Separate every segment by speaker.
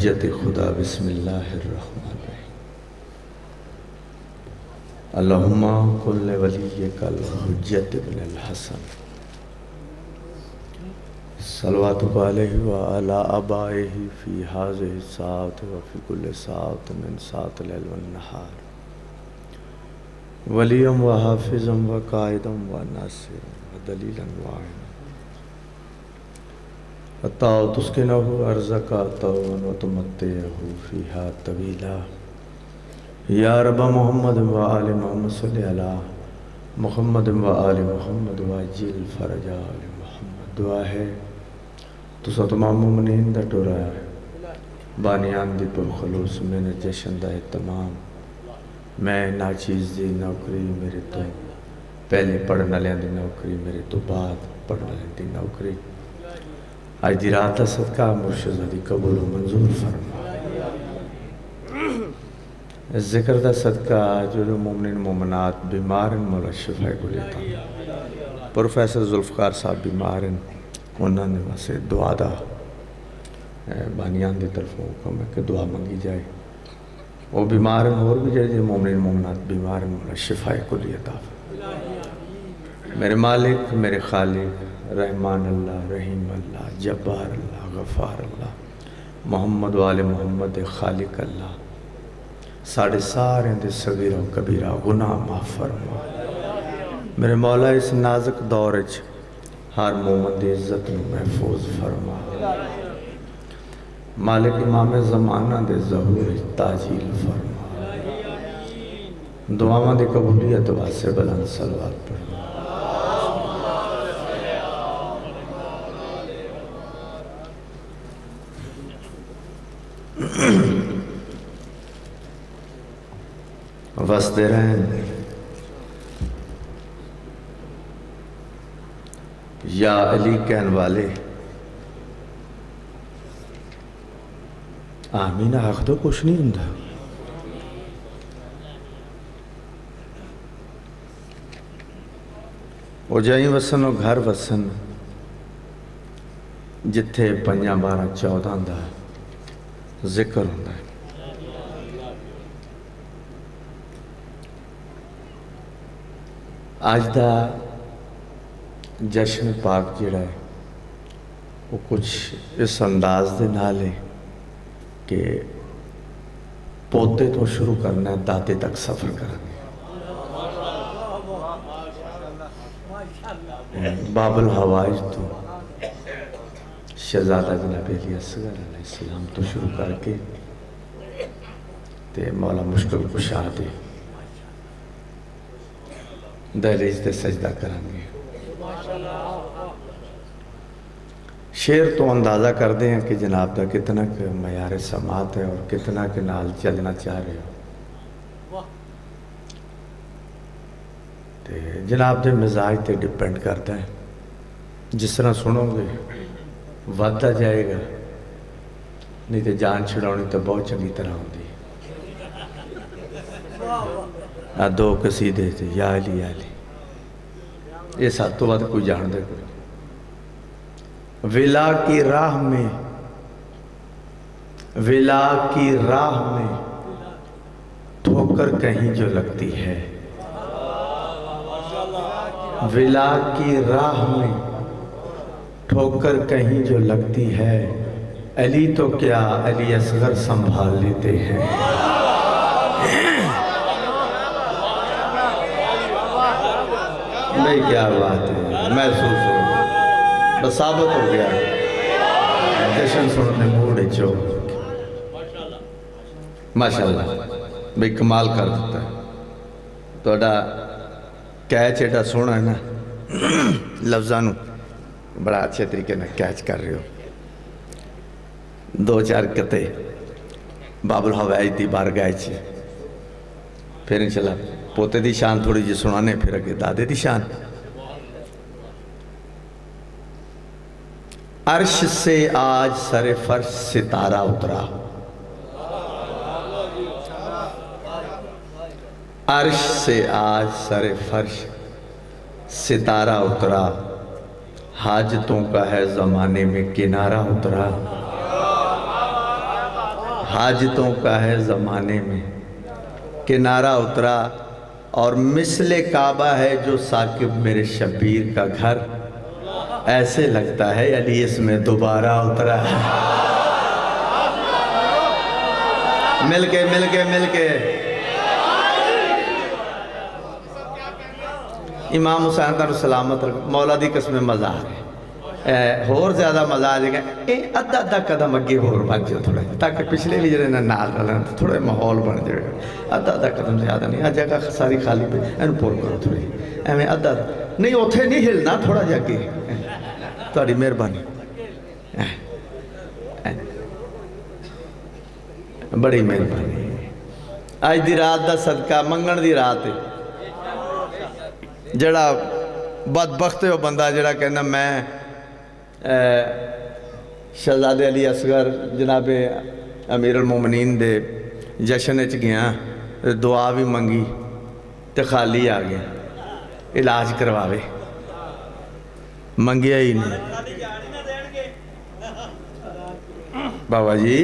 Speaker 1: حجت خدا بسم اللہ الرحمن الرحیم اللہم کل ولیک الحجت ابن الحسن صلواتک علیہ وعلی آبائہ فی ہذہ الساعۃ وفی کل ساعۃ من ساعات اللیل والنہار ولیا وحافظا وقائدا وناصرا ودلیلا وعینا حتی تسکنہ ارضک طوعا وتمتعہ فیہا طویلا یا رب محمد وآل محمد صلی علی محمد وآل محمد وعجل فرج آل محمد دعا ہے تسا تمام مومنین دا ٹورا ہے بانیان دی پر خلوص میں نے جشن دا تمام میں ناچیز دی نوکری میرے تو پہلے پڑھنا لین دی نوکری میرے تو بعد پڑھنا لین دی نوکری آج دی رات صدقہ مرشدہ دی قبول و منظور فرما ذکر دا صدقہ جو مومنین مومنات بیمارن مولا شفاء کو لیتا پروفیسر ذوالفقار صاحب بیمارن انہوں نے واسے دعا دا بانیان دی طرفوں حکم ہے کہ دعا منگی جائے وہ بیمارن اور بھی جائے مومنین مومنات بیمارن مولا شفاء کو لیتا میرے مالک میرے خالق رحمان اللہ رحیم اللہ جبار اللہ غفار اللہ محمد وآل محمد خالق اللہ ساڑھے سارے دے صغیر و کبیرہ گناہ معاف فرما میرے مولا اس نازک دور ہر مومن دی عزت محفوظ فرما مالک امام زمانہ دے ظہور تاجیل فرما دعاواں دی قبولیت واسے بلند صلوات پڑھا وستے رہن یا علی کہن والے آمین آخ تو کچھ نہیں ہوں وہ جائیں وسن و گھر وسن جتھے 5 12 14 دا ذکر ہوتا ہے آج دا جشن پاک جڑا ہے وہ کچھ اس انداز دے نال ہے کہ پودے تو شروع کرنا ہے دادے تک سفر کرنا ہے باب الحوائج تو شہزادہ جناب علی اصغر علیہ السلام تو شروع کر کے تے مولا مشکل کشا دے دہلیز تے سجدہ کریں گے شعر تو اندازہ کر دیں کہ جناب دا کتنا کہ معیار سماعت ہے اور کتنا کہ نال چلنا چاہ رہے ہو تے جناب دے مزاج تے ڈیپینڈ کرتا ہے جس طرح سنو گے وعدہ جائے گا نہیں تے جان چھڑاؤنی تو بہت چنگی طرح ہوندی دو قصیدے تھے یا علی یا علی یہ ساتھ تو بات کوئی جان دے کوئی ولا کی راہ میں ٹھوکر کہیں جو لگتی ہے ولا کی راہ میں ٹھوکر کہیں جو لگتی ہے علی تو کیا علی اصغر سنبھال لیتے ہیں بھئی کیا بات ہے محسوس ہو بس ثابت ہو گیا جشن سننے موڑے چو ماشاءاللہ بھئی کمال کر دیتا ہے تو اڈا کیچ ایڈا سونا ہے نا لفظانو بڑا اچھے طریقے میں کیچ کر رہے ہو 2-4 کتے باب الحوائج دی بار گائے چھے پھر انشاءاللہ پوتے دی شان تھوڑی جی سنانے پھر اگے دادے دی شان عرش سے آج سر فرش ستارہ اترا عرش سے آج سر فرش ستارہ اترا حاجتوں کا ہے زمانے میں کنارہ اترا حاجتوں کا ہے زمانے میں کنارہ اترا، اور مثل کعبہ ہے جو ثاقب میرے شبیر کا گھر، ایسے لگتا ہے علی اس میں دوبارہ اترا ہے۔ مل کے امام حسین تر سلامت رکھ، مولا دی قسم مزہ ہے، اور زیادہ مزہ آ جائے گا، ادھا قدم اگے اور بچ جائے تھوڑے، تاکہ پچھلے بھی جڑے نال رلن تھوڑے ماحول بن جائے گا۔ ادھا قدم زیادہ نہیں، آ جگہ ساری خالی پہ اینو پور کرو تھوڑی، ایویں ادھا نہیں، اتھے نہیں ہلنا، تھوڑا جا کے تہاڈی مہربانی، بڑی مہربانی۔ اج دی رات دا صدقہ منگن دی رات ہے، جڑا بدبخت ہے وہ بندہ جڑا کہنا میں شہزادے علی اصغر جناب امیر المومنین دے جشن چ گیا، دعا بھی منگی تے خالی آ گیا، علاج کرواوے، منگیا ہی نہیں۔ بابا جی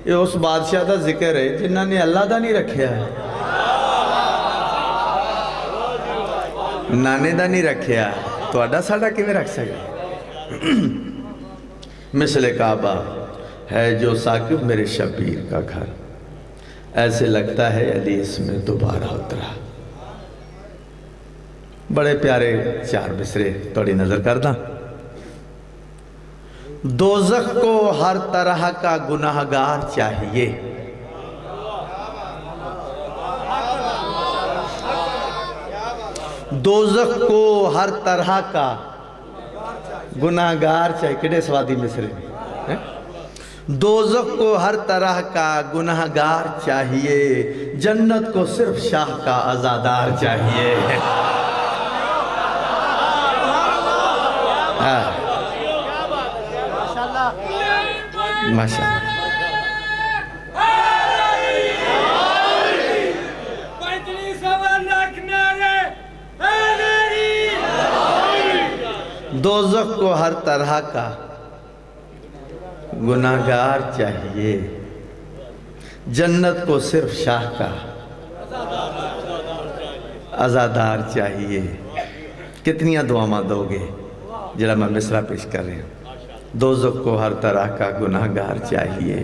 Speaker 1: یہ اس بادشاہ دا ذکر ہے جنہاں نے اللہ دا نہیں رکھیا ہے، نانے دا نہیں رکھیا، تو اڈا ساڑا کیویں رکھ سکے؟ مثل کعبہ ہے جو ثاقب میرے شبیر کا گھر، ایسے لگتا ہے علی اس میں دوبارہ اترا۔ بڑے پیارے چار مصرے تھوڑی نظر کردہ۔ دوزخ کو ہر طرح کا گناہگار چاہیے، دوزخ کو ہر طرح کا گناہگار چاہیے، کڑے سوادی مصرے میں، دوزخ کو ہر طرح کا گناہگار چاہیے، جنت کو صرف شاہ کا عزادار چاہیے۔ ماشاءاللہ دوزخ کو ہر طرح کا گناہگار چاہیے، جنت کو صرف شاہ کا عزادار چاہیے۔ کتنیاں دعاواں دو گے جڑا میں مصرع پیش کر رہے ہیں؟ دوزخ کو ہر طرح کا گناہگار چاہیے،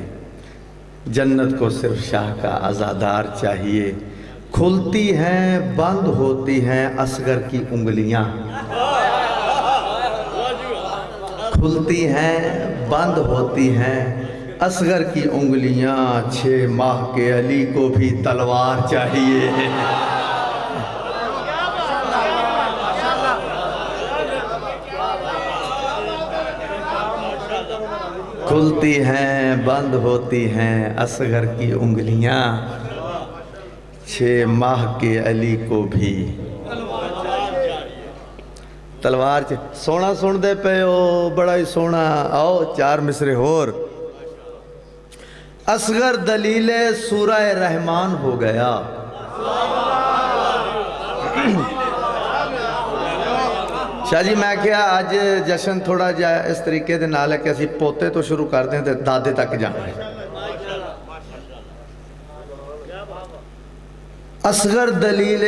Speaker 1: جنت کو صرف شاہ کا عزادار چاہیے، کھلتی ہیں بند ہوتی ہیں اصغر کی انگلیاں، کھلتی ہیں بند ہوتی ہیں اصغر کی انگلیاں، 6 ماہ کے علی کو بھی تلوار چاہیے۔ کھلتی ہیں بند ہوتی ہیں اصغر کی انگلیاں، 6 ماہ کے علی کو بھی تلوار چاہیے۔ سونا سن دے پہ ہو، بڑا ہی سونا، آؤ 4 مصرے اور۔ اصغر دلیل سورہ رحمان ہو گیا، شاہ جی میں کیا آج جشن تھوڑا جا اس طریقے دے نال ہے کہ اسی پوتے تو شروع کر دیں تے دادے تک جانا ہے۔ اصغر دلیل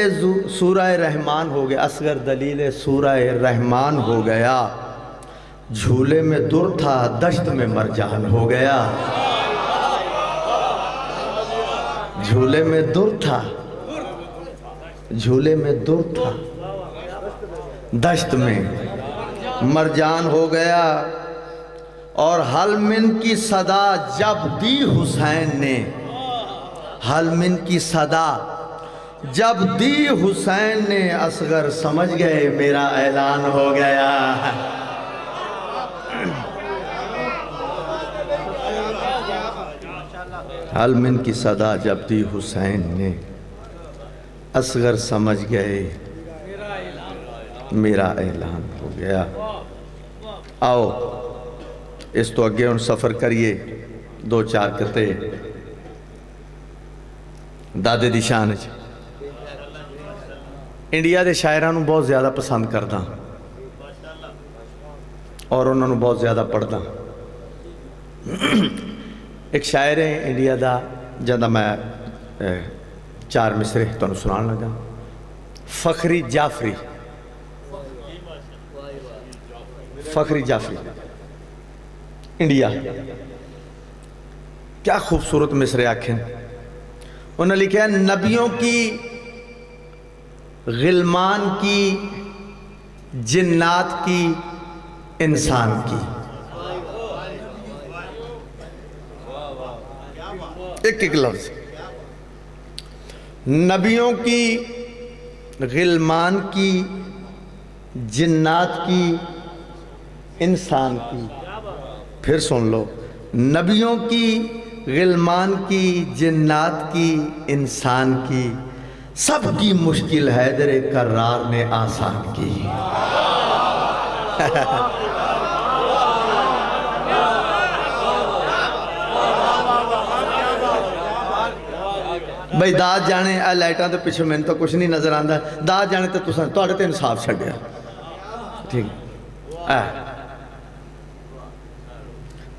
Speaker 1: سورہ رحمان ہو گیا، اصغر دلیل سورہ رحمان ہو گیا، جھولے میں در تھا دشت میں مرجان ہو گیا، جھولے میں در تھا، جھولے میں در تھا دشت میں مرجان ہو گیا، اور حل من کی صدا جب دی حسین نے، حل من کی صدا جب دی حسین نے، اصغر سمجھ گئے میرا اعلان ہو گیا۔ حل من کی صدا جب دی حسین نے، اصغر سمجھ گئے میرا اعلان ہو گیا۔ آؤ اس تو اگے ان سفر کریے، 2-4 قطعے دادے دی شان ہے۔ انڈیا دے شاعرانوں بہت زیادہ پسند کردا اور انہوں نے بہت زیادہ پڑھدا۔ ایک شاعر ہے انڈیا دا جہاں میں 4 مصرے تمہیں سنان لگا. فخری جعفری. فخری جعفری انڈیا. کیا خوبصورت مصرے آکھیں. انہوں نے لکھا ہے نبیوں کی، غلمان کی، جنات کی، انسان کی. ایک لفظ. نبیوں کی، غلمان کی، جنات کی، انسان کی. پھر سن لو. نبیوں کی، غلمان کی، جنات کی، انسان کی، سب کی مشکل حیدر کرار نے آسان کی. بھئی داد جانے اے لائٹاں تو پیچھے میں تو کچھ نہیں نظر آندہ. داد جانے تو توڑے تے انصاف چھڑیا. ٹھیک ہے.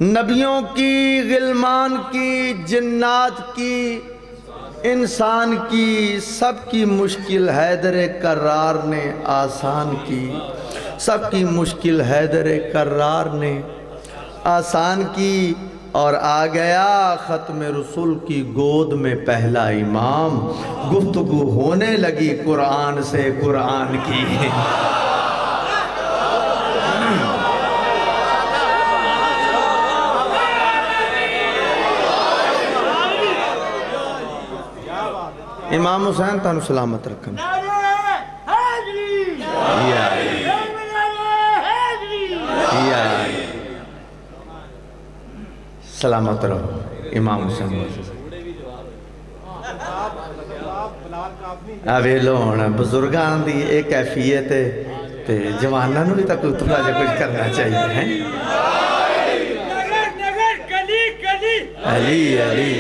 Speaker 1: نبیوں کی، غلمان کی، جنات کی، انسان کی، سب کی مشکل حیدر کرار نے آسان کی. سب کی مشکل حیدر کرار نے آسان کی. اور آ گیا ختم رسول کی گود میں پہلا امام. گفتگو ہونے لگی قرآن سے قرآن کی. امام حسین تانو سلامت رکھن. سلامت رہو امام حسین. آویلو ہونا بزرگان دی ایک کیفیت ہے تے جوانہ نو بھی تک اتنا جا کچھ کرنا چاہیے ہیں. علی علی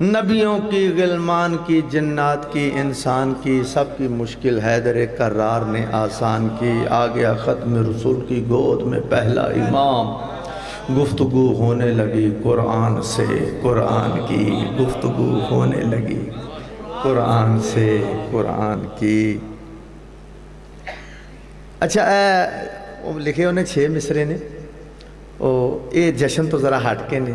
Speaker 1: نبیوں کی، غلمان کی، جنات کی، انسان کی، سب کی مشکل حیدر کرار نے آسان کی. آ گیا ختم رسول کی گود میں پہلا امام. گفتگو ہونے لگی قرآن سے قرآن کی. گفتگو ہونے لگی قرآن سے قرآن کی. اچھا لکھے انہیں 6 مصرے نے. یہ جشن تو ذرا ہٹ کے نے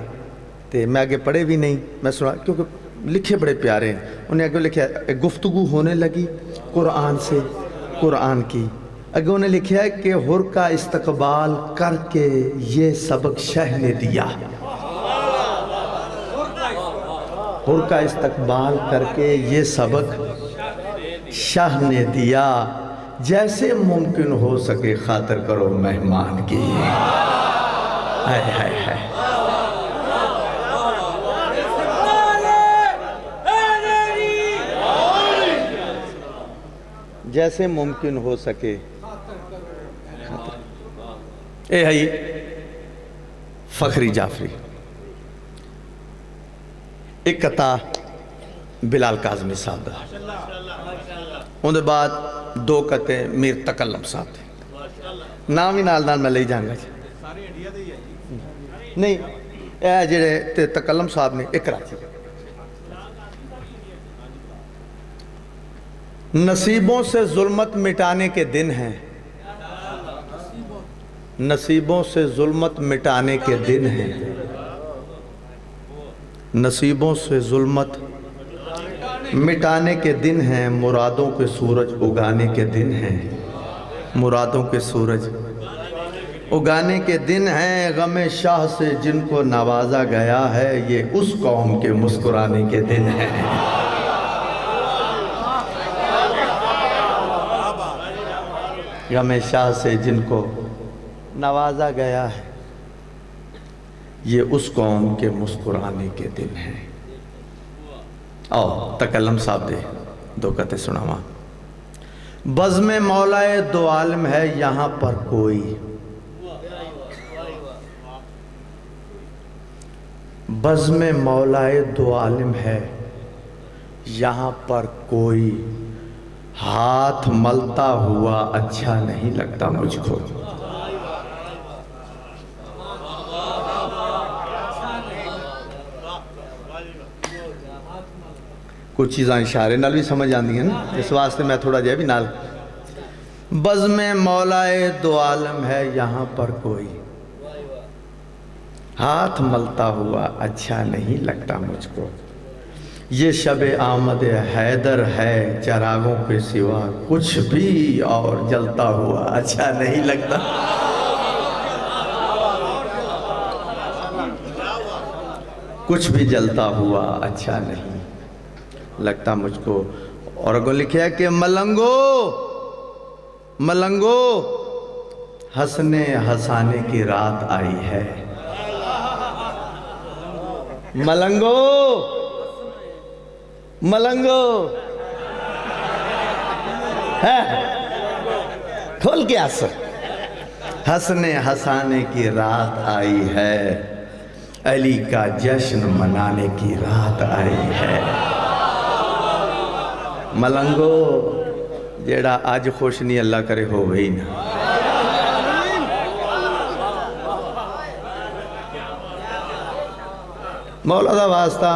Speaker 1: تے میں آگے پڑھے بھی نہیں. میں سنا کیونکہ لکھے بڑے پیارے ہیں. انہیں آگے لکھا گفتگو ہونے لگی قرآن سے قرآن کی. آگے انہیں لکھا ہے کہ حر کا استقبال کر کے یہ سبق شہ نے دیا. حر کا استقبال کر کے یہ سبق شاہ نے دیا. جیسے ممکن ہو سکے خاطر کرو مہمان کی. ہائے ہائے ہائے. جیسے ممکن ہو سکے. اے ہے فخری جعفری. ایک قطع بلال کاظمی صاحب دا. ان بعد 2 قطع میر تکلم صاحب دے. نام ہی نال میں لے جاؤں گا. نہیں اے جڑے تکلم صاحب نے ایک کراچی. نصیبوں سے ظلمت مٹانے کے دن ہیں. نصیبوں سے ظلمت مٹانے کے دن ہیں. نصیبوں سے ظلمت مٹانے کے دن ہیں. مرادوں کے سورج اگانے کے دن ہیں. مرادوں کے سورج اگانے کے دن ہیں. غم شاہ سے جن کو نوازا گیا ہے یہ اس قوم کے مسکرانے کے دن ہیں. غم شاہ سے جن کو نوازا گیا ہے یہ اس قوم کے مسکرانے کے دن ہیں. آؤ تکلم صاحب دے 2 قطع سناواں. بزم مولائے دو عالم ہے یہاں پر کوئی. بزم مولائے دو عالم ہے یہاں پر کوئی. ہاتھ ملتا ہوا اچھا نہیں لگتا مجھ کو. کچھ چیزاں اشارے نال بھی سمجھ آندی ہیں نا، اس واسطے میں تھوڑا جہا بھی نال. بزم مولائے دو عالم ہے یہاں پر کوئی، ہاتھ ملتا ہوا اچھا نہیں لگتا مجھ کو. یہ شب آمد حیدر ہے چراغوں کے سوا کچھ بھی اور جلتا ہوا اچھا نہیں لگتا. کچھ بھی جلتا ہوا اچھا نہیں لگتا مجھ کو. اور اگوں لکھیا کہ ملنگو ملنگو ہنسنے ہنسانے کی رات آئی ہے. ملنگو ملنگو ہے کھول کے ہنسنے ہنسانے کی رات آئی ہے، علی کا جشن منانے کی رات آئی ہے. ملنگو جیڑا آج خوش نہیں اللہ کرے ہو وہی نا. مولا دا واسطہ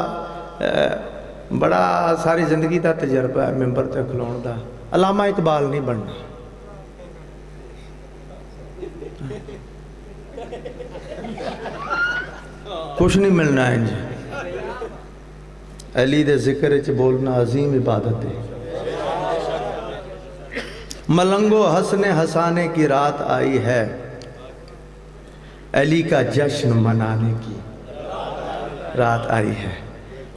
Speaker 1: بڑا ساری زندگی دا تجربہ ہے ممبر تے کھلون دا. علامہ اقبال نہیں بننا، کچھ نہیں ملنا ہے جی. علی دے ذکر وچ بولنا عظیم عبادت ہے. ملنگو ہنسنے ہنسانے کی رات آئی ہے، علی کا جشن منانے کی رات آئی ہے.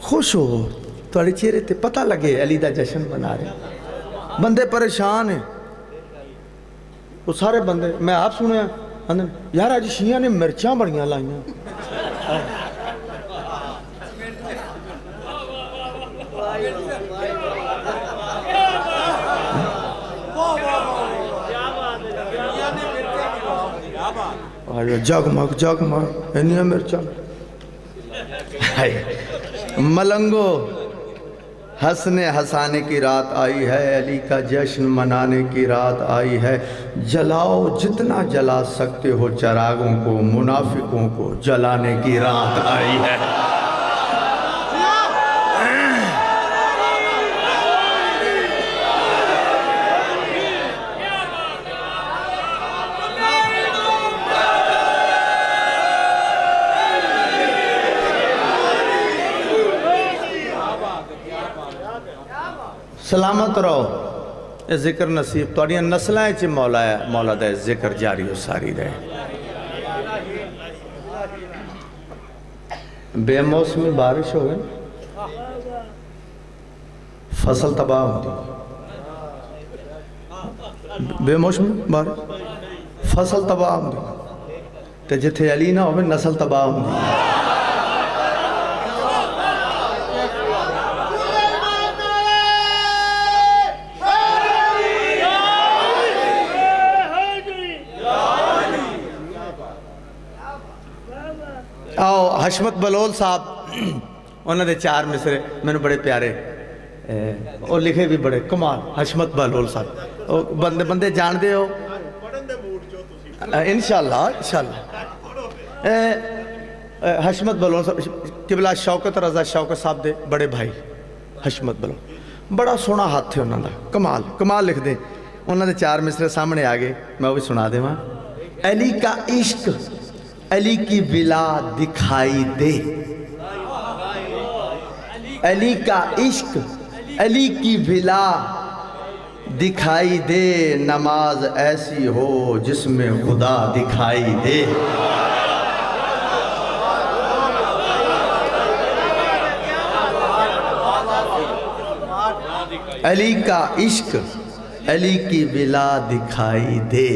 Speaker 1: خوش ہو تھوڑے چہرے تے پتہ لگے علی دا جشن منا رہے. بندے پریشان ہیں، وہ سارے بندے میں آپ سنیا یار آج شیعہ نے مرچاں بڑیاں لائیاں. جگمگ جگمگ انیاں مرچاں. ملنگو ہنسنے ہنسانے کی رات آئی ہے، علی کا جشن منانے کی رات آئی ہے. جلاؤ جتنا جلا سکتے ہو چراغوں کو، منافقوں کو جلانے کی رات آئی ہے. سلامت رہو، یہ ذکر نصیب توڑیاں نسلائیں چی مولا دے ذکر جاری ہو ساری رہے. بے موسمی بارش ہوئے فصل تباہ ہوتی، بے موسمی بارش فصل تباہ ہوتی تے جتھے علی نہ ہوئے نسل تباہ ہوتی. آؤ حشمت بلول صاحب انہوں نے 4 مصرے میں نے بڑے پیارے اور لکھے بھی بڑے کمال. حشمت بلول صاحب بندے جان دے ہو انشاءاللہ انشاءاللہ. حشمت بلول صاحب قبلہ شوکت رضا شوکت صاحب دے بڑے بھائی حشمت بلول بڑا سونا ہاتھ تھے انہوں نے کمال کمال لکھ دیں. انہوں نے 4 مصرے سامنے آگے میں وہ بھی سنا دے ماں. علی کا عشق علی کی ولا دکھائی دے، علی کا عشق علی کی ولا دکھائی دے، نماز ایسی ہو جس میں خدا دکھائی دے. علی کا عشق علی کی ولا دکھائی دے،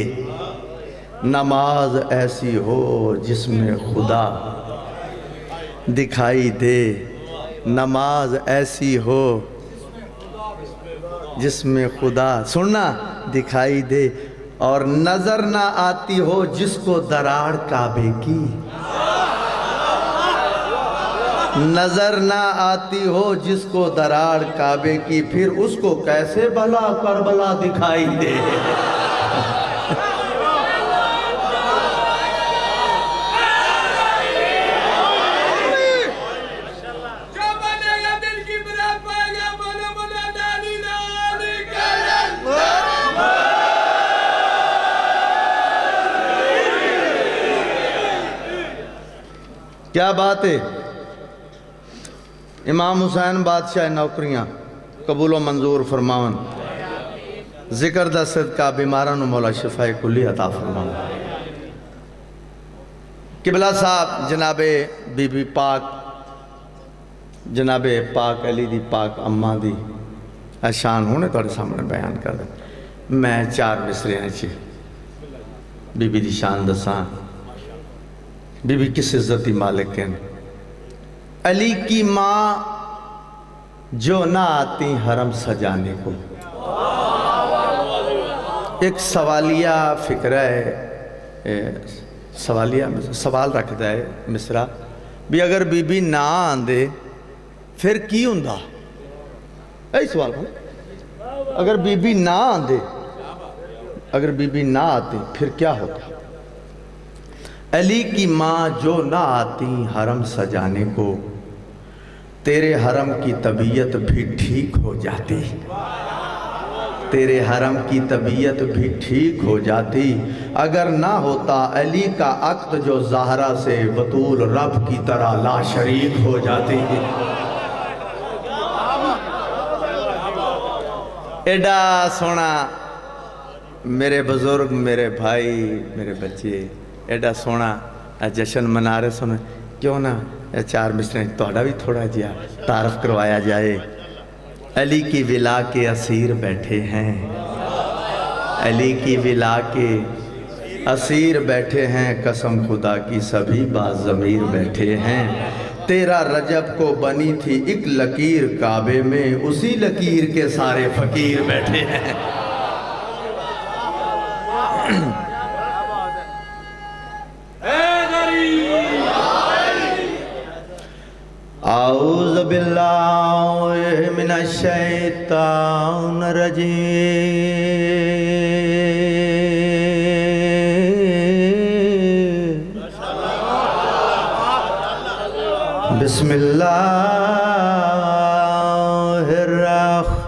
Speaker 1: نماز ایسی ہو جس میں خدا دکھائی دے. نماز ایسی ہو جس میں خدا سننا دکھائی دے، اور نظر نہ آتی ہو جس کو دراڑ کعبے کی. نظر نہ آتی ہو جس کو دراڑ کعبے کی، پھر اس کو کیسے بھلا کربلا دکھائی دے۔ کیا بات ہے؟ امام حسین بادشاہ نوکریاں قبول و منظور فرماون، ذکر دا صدقہ بیماران و مولا شفاء کلی عطا فرماون۔ قبلہ صاحب جناب بی بی پاک، جناب پاک علی دی پاک اماں دی شان ہونے توڑے سامنے بیان کر دیں۔ میں 4 مصرے ہیں چی بی بی دی شان دساں۔ بی بی کس عزتی مالک ہیں؟ علی کی ماں جو نہ آتی حرم سجانے کو۔ ایک سوالیہ فکرہ ہے، سوال رکھتا ہے مصرہ بھی اگر بی بی نہ آندے پھر کی ہوندہ؟ ایک سوال ہے، اگر بی بی نہ آندے، اگر بی بی نہ آتی پھر کیا ہوتا؟ علی کی ماں جو نہ آتی حرم سجانے کو، تیرے حرم کی طبیعت بھی ٹھیک ہو جاتی، تیرے حرم کی طبیعت بھی ٹھیک ہو جاتی۔ اگر نہ ہوتا علی کا عقد جو زہرا سے، بطول رب کی طرح لا شریک ہو جاتی۔ ایڈا سونا میرے بزرگ، میرے بھائی، میرے بچے ایڈا سونا جشن منا رہے سنے، کیوں نہ 4 مصرے توڑا بھی تھوڑا جیا تعارف کروایا جائے۔ علی کی ولا کے اسیر بیٹھے ہیں، علی کی ولا کے اسیر بیٹھے ہیں، قسم خدا کی سبھی باضمیر بیٹھے ہیں۔ تیرا رجب کو بنی تھی ایک لکیر کعبے میں، اسی لکیر کے سارے فقیر بیٹھے ہیں۔ اعوذ باللہ من الشیطان الرجیم، بسم اللہ الرحمن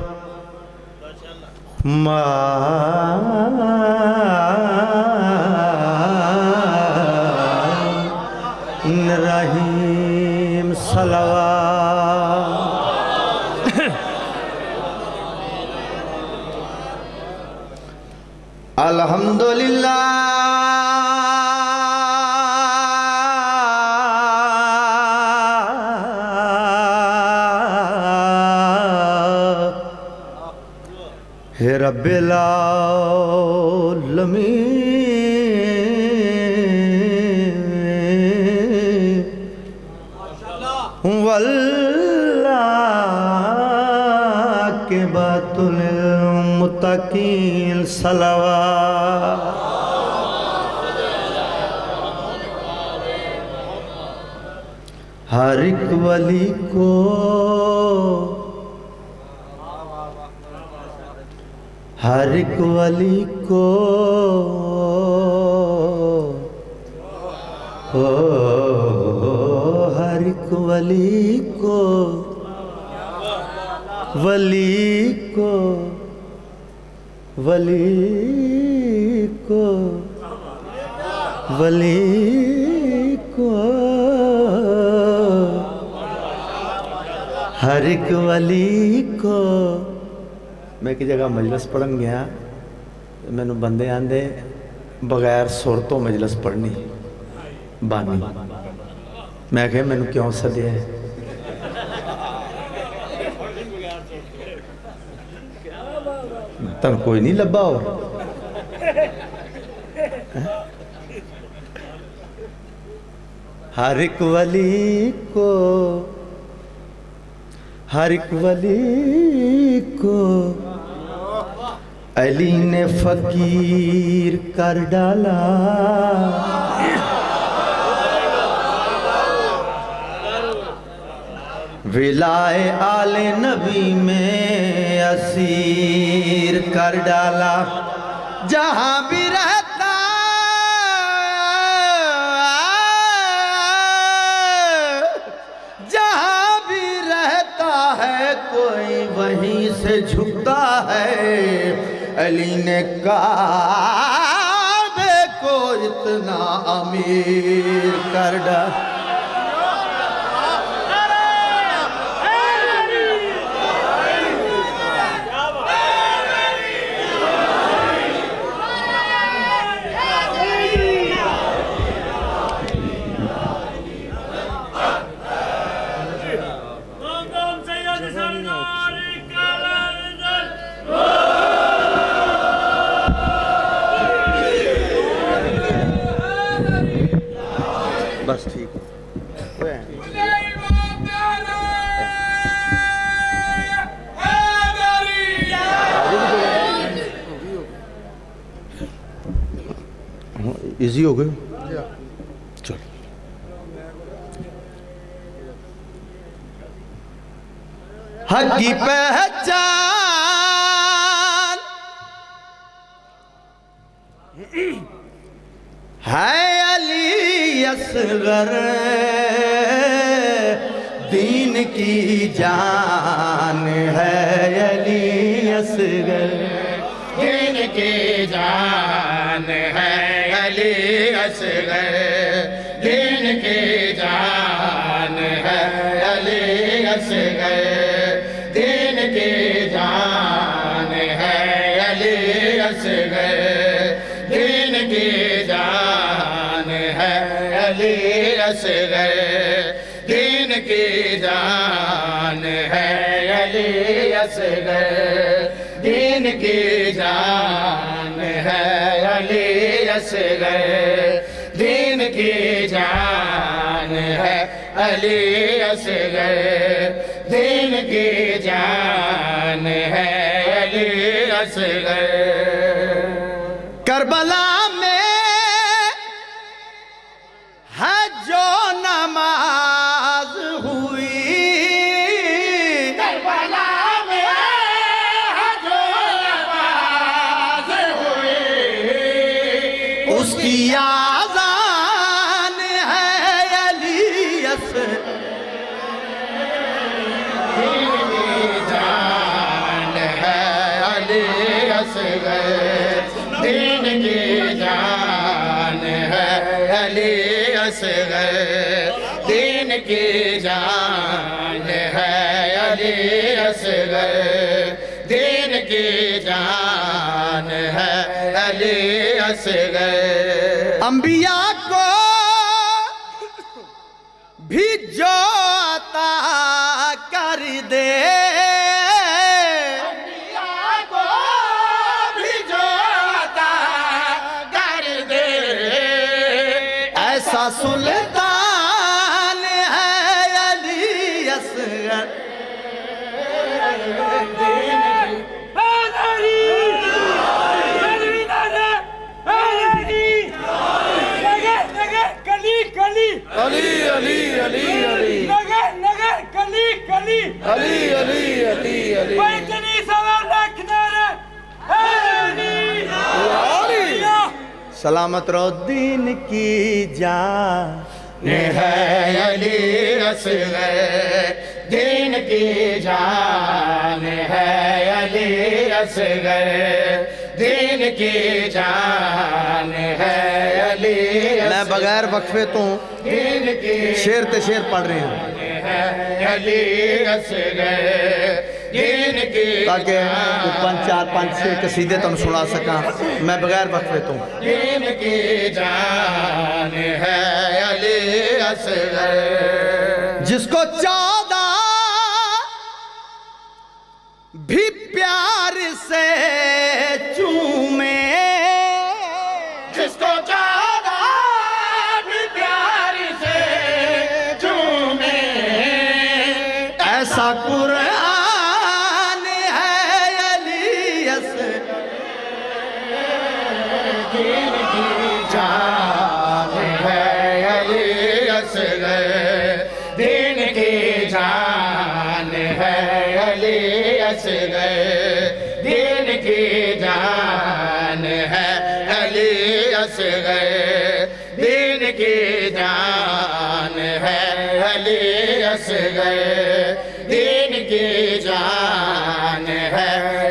Speaker 1: الرحیم، صلوات۔ الحمدللہ رب العالمین والعاقبۃ للمتقین، صلوات۔ ہر ایک ولی کو ہر ایک ولی کو ہر ایک ولی کو ولی کو ولی کو ولی کو ہر ایک ولی کو۔ میں ایک جگہ مجلس پڑھن گیا، میں نے بندے آندے بغیر سر تو مجلس پڑھنی بانی، میں کہا میں نے کیوں سدیا ہے؟ تن کوئی نہیں لبا اور ہر ایک ولی کو ہر ایک ولی کو علی نے فقیر کر ڈالا، ولائے آل نبی میں اسیر کر ڈالا، جہاں بھی رہتا ہے کوئی وہیں سے جھکتا ہے، علی نے کعبے کو اتنا امیر کر ڈالا۔ بس ٹھیک ایزی ہو گئے، چلو۔ حق کی پہچان ہے علی اصغر، دین کی جان ہے علی اصغر،
Speaker 2: دین کی جان ہے علی اصغر، دین کی جان ہے علی اصغر، دین کی جان ہے علی اصغر، دین کی جان ہے علی اصغر، دین کی جان ہے علی اصغر، دین کی جان ہے علی اصغر، دین کی جان ہے علی اصغر، دین کی جان ہے علی اصغر۔
Speaker 1: کربلا میں ہے جو نماز ہوئی،
Speaker 2: کربلا میں ہے جو نماز ہوئی،
Speaker 1: اس کی آذان ہے علی اصغر،
Speaker 2: دین کی جان ہے علی اصغر، دین کی جان ہے علی اصغر، دین کی جان ہے علی اصغر۔
Speaker 1: انبیاء کو بھی جو عطا کر دے، ایسا سلطان ہے علی اصغر،
Speaker 2: علی علی علی علی علی علی علی علی
Speaker 1: سلامت رہو دین کی جان
Speaker 2: ہے علی اصغر، دین کی جان ہے علی اصغر، دین کی جان ہے علی اصغر۔
Speaker 1: میں بغیر وقفے تو
Speaker 2: دین کی
Speaker 1: شعر تے شعر پڑھ رہے ہیں
Speaker 2: ہے علی اصغر، دین کی
Speaker 1: تاکہ وہ 5-4-5-6 قصیدے تم سنا سکاں، میں بغیر وقفے تو۔
Speaker 2: دین کی جان ہے علی اصغر،
Speaker 1: جس کو 14 بھی پیار سے چومے،
Speaker 2: جس کو 14 بھی پیار سے چومے،
Speaker 1: ایسا قرآن ہے علی اصغر،
Speaker 2: دین کی جان ہے علی اصغر، دین کی جان اصغر دین کی جان ہے علی اصغر دین کی جان ہے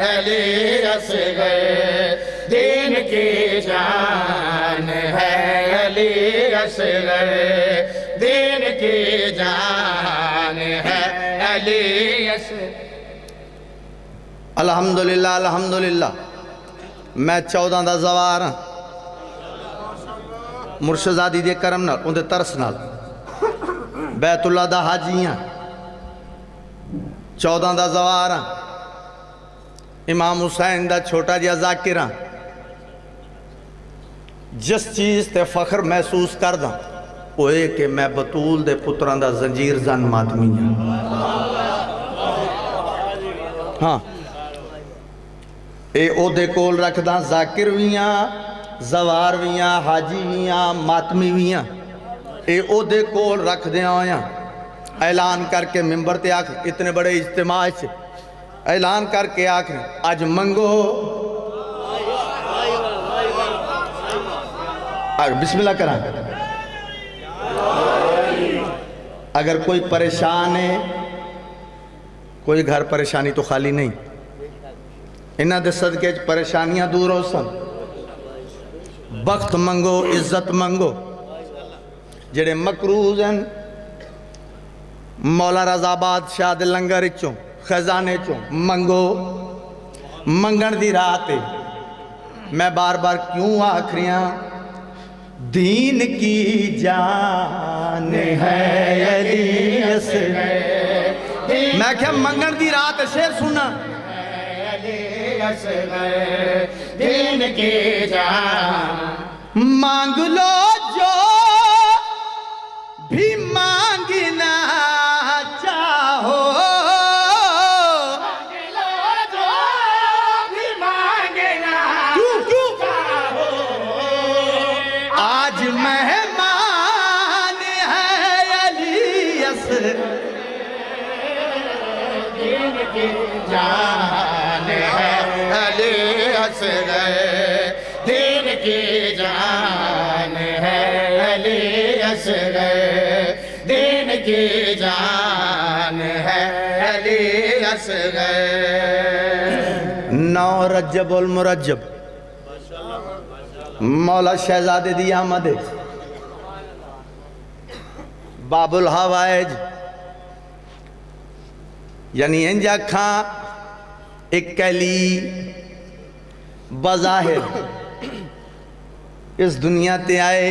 Speaker 2: علی اصغر دین کی جان ہے علی اصغر دین کی جان ہے علی اصغر
Speaker 1: الحمدللہ الحمدللہ میں 14 دا زوار ہاں مرشدزادی دے کرم نال اندے ترس نال بیت اللہ دا حاجی ہاں 14 دا زوار ہاں امام حسین دا چھوٹا جیا ذاکر ہاں جس چیز تے فخر محسوس کرداں وہ ہے کہ میں بطول دے پتران دا زنجیر زن ماتمی ہاں ہاں اے او دے کول رکھ داں ذاکر ویاں زوار ویاں حاجی ویاں ماتمی ویاں اے او دے کول رکھ دے آیاں اعلان کر کے ممبر تے آکھ اتنے بڑے اجتماع سے اعلان کر کے آکھ آج منگو بسم اللہ کریں اگر کوئی پریشان ہے کوئی گھر پریشانی تو خالی نہیں انہاں دے صدقے پریشانیاں دور ہو سن بخت منگو عزت منگو جڑے مقروض ہیں مولا رضا بادشاہ دے لنگر چوں خزانے چوں منگو منگن دی رات میں بار بار کیوں آکھریاں دین کی جان ہے علی اصغر میں کہا منگن دی رات شیر سنا
Speaker 2: دین کی جان
Speaker 1: مانگ لو جو بھی مانگنا چاہو
Speaker 2: مانگ لو جو بھی مانگنا چاہو
Speaker 1: آج مہمان ہے علی اصغر
Speaker 2: دین کی جان ہے علی اصغر دین کی جان ہے علی اصغر دین کی جان ہے علی اصغر
Speaker 1: 9 رجب المرجب مولا شہزادے دی آمد باب الحوائج یعنی انجا کھاں ایک کلی بظاہر اس دنیا تے آئے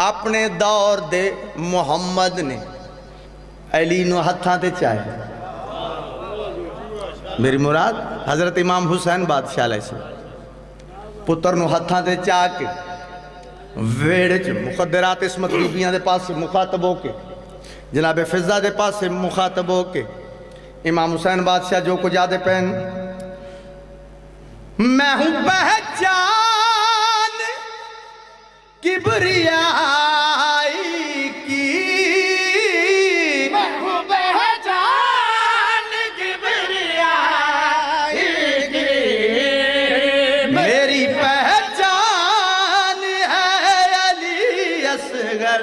Speaker 1: اپنے دور دے محمد نے علی نو ہتھاں تے چاہے میری مراد حضرت امام حسین بادشاہ علیہ السلام پتر نو ہتھاں تے چاہ کے ویڑے چ مخدرات اسمت بیبیاں دے پاس سے مخاطب ہو کے جناب فضہ دے پاس سے مخاطب ہو کے امام حسین بادشاہ جو کو جادے پہن میں ہوں پہچان کبریائی کی
Speaker 2: میں ہوں پہچان کبریائی کی
Speaker 1: میری پہچان ہے علی اصغر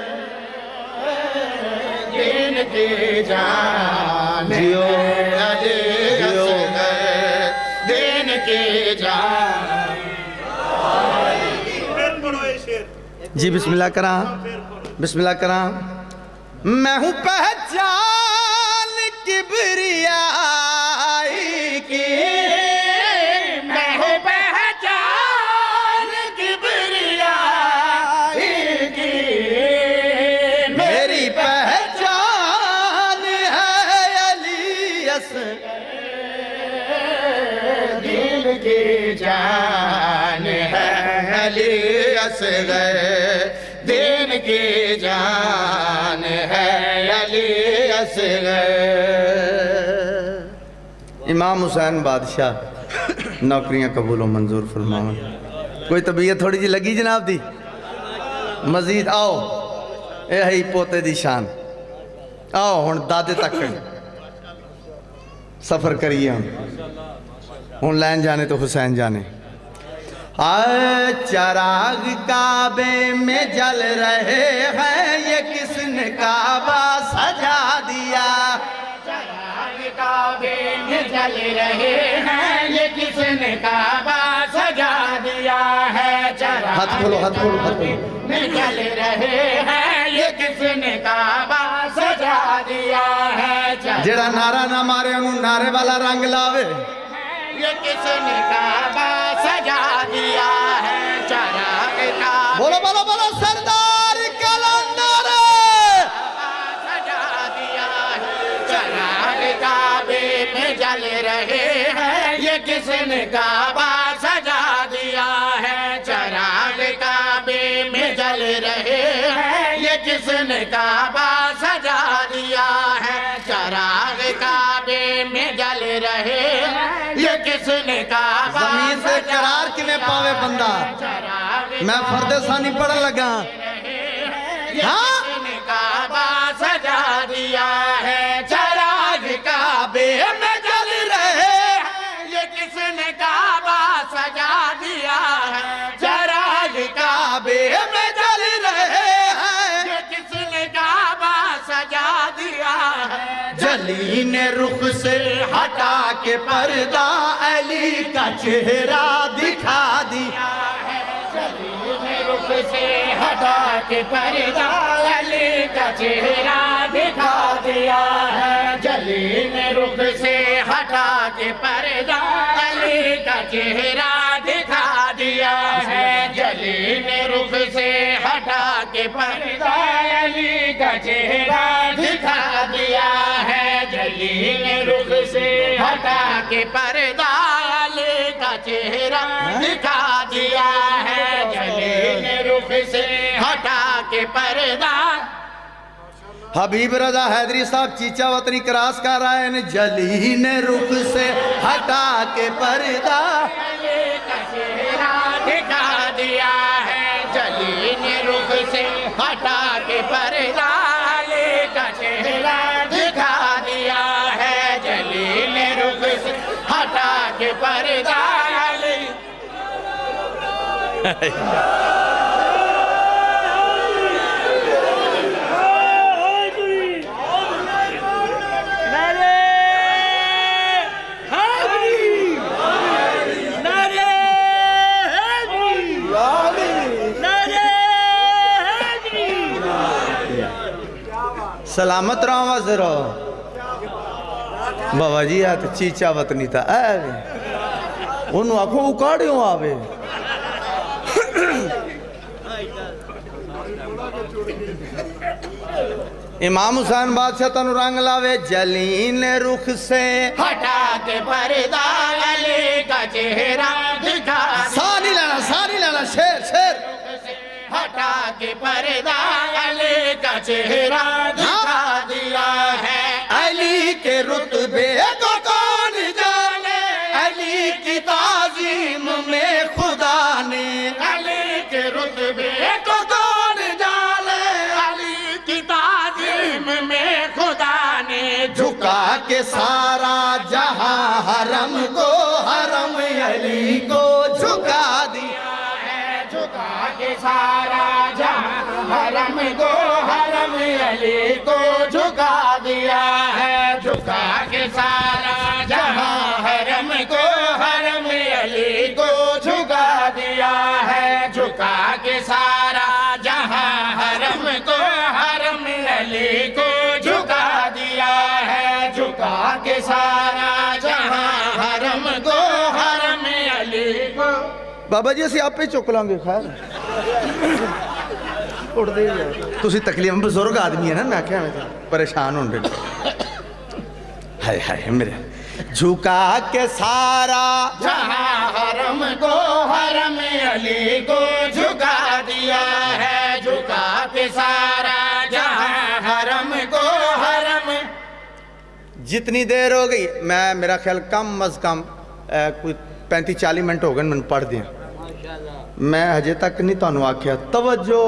Speaker 2: دین کی جان
Speaker 1: جیو
Speaker 2: علی اصغر دین کی جان
Speaker 1: جی بسم اللہ کراں بسم اللہ کراں میں ہوں پہچان کبریائی کی
Speaker 2: میں ہوں پہچان کبریائی کی
Speaker 1: میری پہچان ہے علی اصغر
Speaker 2: دین کی جان ہے علی اصغر دین کی جان ہے علی اصغر
Speaker 1: امام حسین بادشاہ نوکریاں قبول و منظور فرماؤں کوئی طبیعت تھوڑی جی لگی جناب دی مزید آؤ اے ہی پوتے دی شان آؤ ہن دادے تک سفر کریے ہن لین جانے تو حسین جانے آئے چراغ کعبے میں جل رہے ہیں، یہ کس نے کعبہ سجا دیا؟
Speaker 2: چراغ کعبے میں جل رہے ہیں، یہ کس نے کعبہ سجا دیا ہے؟
Speaker 1: ہاتھ کھولو، ہاتھ کھولو، ہاتھ کھولو۔
Speaker 2: میں جل رہے ہیں، یہ کس نے کعبہ سجا دیا ہے؟
Speaker 1: جڑا نعرہ نہ مارے انہوں نعرے والا رنگ لاوے۔
Speaker 2: یہ کس نے کعبہ سجا دیا ہے؟ چراغ کعبے
Speaker 1: بولو بولو بولو سردار کلندر
Speaker 2: سجا دیا ہے۔ چراغ کعبے میں جل رہے ہیں، یہ کس نے کعبہ سجا دیا ہے؟ چراغ کعبے میں جل رہے ہیں، یہ کس نے کعبہ سجا دیا ہے؟ چراغ کعبے میں جل رہے ہیں، یہ کس نے کعبہ
Speaker 1: زمین سے قرار کی میں پاوے بندہ۔ میں فرد ثانی پڑھن لگا۔
Speaker 2: ہاں کس نے کعبہ سجا دیا ہے؟ چراغ کعبے میں جل رہے ہیں، یہ کس نے کعبہ سجا دیا ہے؟ چراغ کعبے میں جل رہے ہیں، یہ کس نے کعبہ سجا دیا ہے؟
Speaker 1: جلی نے رخ سے ہٹا کے پردہ علی کا چہرہ دکھا دیا۔
Speaker 2: رخ سے ہٹا کے پردہ علی کا چہرہ دکھا دیا ہے۔ جلی نے رخ سے ہٹا کے پردہ علی کا چہرہ دکھا دیا ہے۔ جلی نے رخ سے ہٹا کے پردہ علی کا چہرہ دکھا دیا ہے۔ جلی نے رخ سے ہٹا کے پردہ علی کا چہرہ دکھا دیا ہے۔ جلی نے رخ سے ہٹا کے پردہ
Speaker 1: حبیب رضا حیدری صاحب چیچا وطنی کراس کر رہا ہے۔ جلی نے رخ سے ہٹا کے پردہ
Speaker 2: علی کا چہرہ دکھا دیا ہے۔ جلی نے رخ سے ہٹا کے پردہ علی کا چہرہ دکھا دیا ہے۔ جلی نے رخ سے ہٹا کے پردہ علی
Speaker 1: سلامت رہو واسے رہو۔ بابا جی آتے چیچا وطنی تھا انہوں آکھو اکاڑے ہوں آوے۔ امام حسین بادشاہ تنو رنگ لاوے۔ جلی نے رخ سے
Speaker 2: ہٹا کے پردہ علی کا چہرہ دکھا
Speaker 1: سانی لینا شیر شیر۔
Speaker 2: ہٹا کے پردہ علی کا چہرہ دکھا دیا ہے۔
Speaker 1: علی کے رتبے کو کون جانے، علی کی تعظیم میں خدا نے۔
Speaker 2: علی کے رتبے کو کون جانے، علی کی تعظیم میں خدا نے
Speaker 1: جھکا کے سارا جہاں حرم کو، حرم علی کو جھکا دیا
Speaker 2: ہے۔ جھکا کے سارا جہاں حرم کو، حرم علی کو جھکا دیا ہے۔ جھکا کے سارا جہاں حرم کو، حرم علی کو جھکا دیا ہے۔ جھکا کے سارا جہاں حرم کو، حرم علی کو جھکا دیا ہے۔ جھکا کے سارا جہاں حرم کو، حرم علی کو
Speaker 1: بابا جی اسی آپ پہ چک لانگے خیر اڑ دے جائے تُسی تکلیف بزرگ آدمی ہے نا، میں کیا پریشان ہوں رہے ہائے ہائے میرے۔ جھکا کے سارا
Speaker 2: جہاں حرم کو، حرم علی کو جھکا دیا ہے۔ جھکا کے سارا جہاں حرم کو، حرم
Speaker 1: جتنی دیر ہو گئی میں میرا خیال کم از کم کوئی 35-40 منٹ ہو گئے میں پڑھ دیا۔ میں ہجے تک نہیں تانوں آکھیا توجہ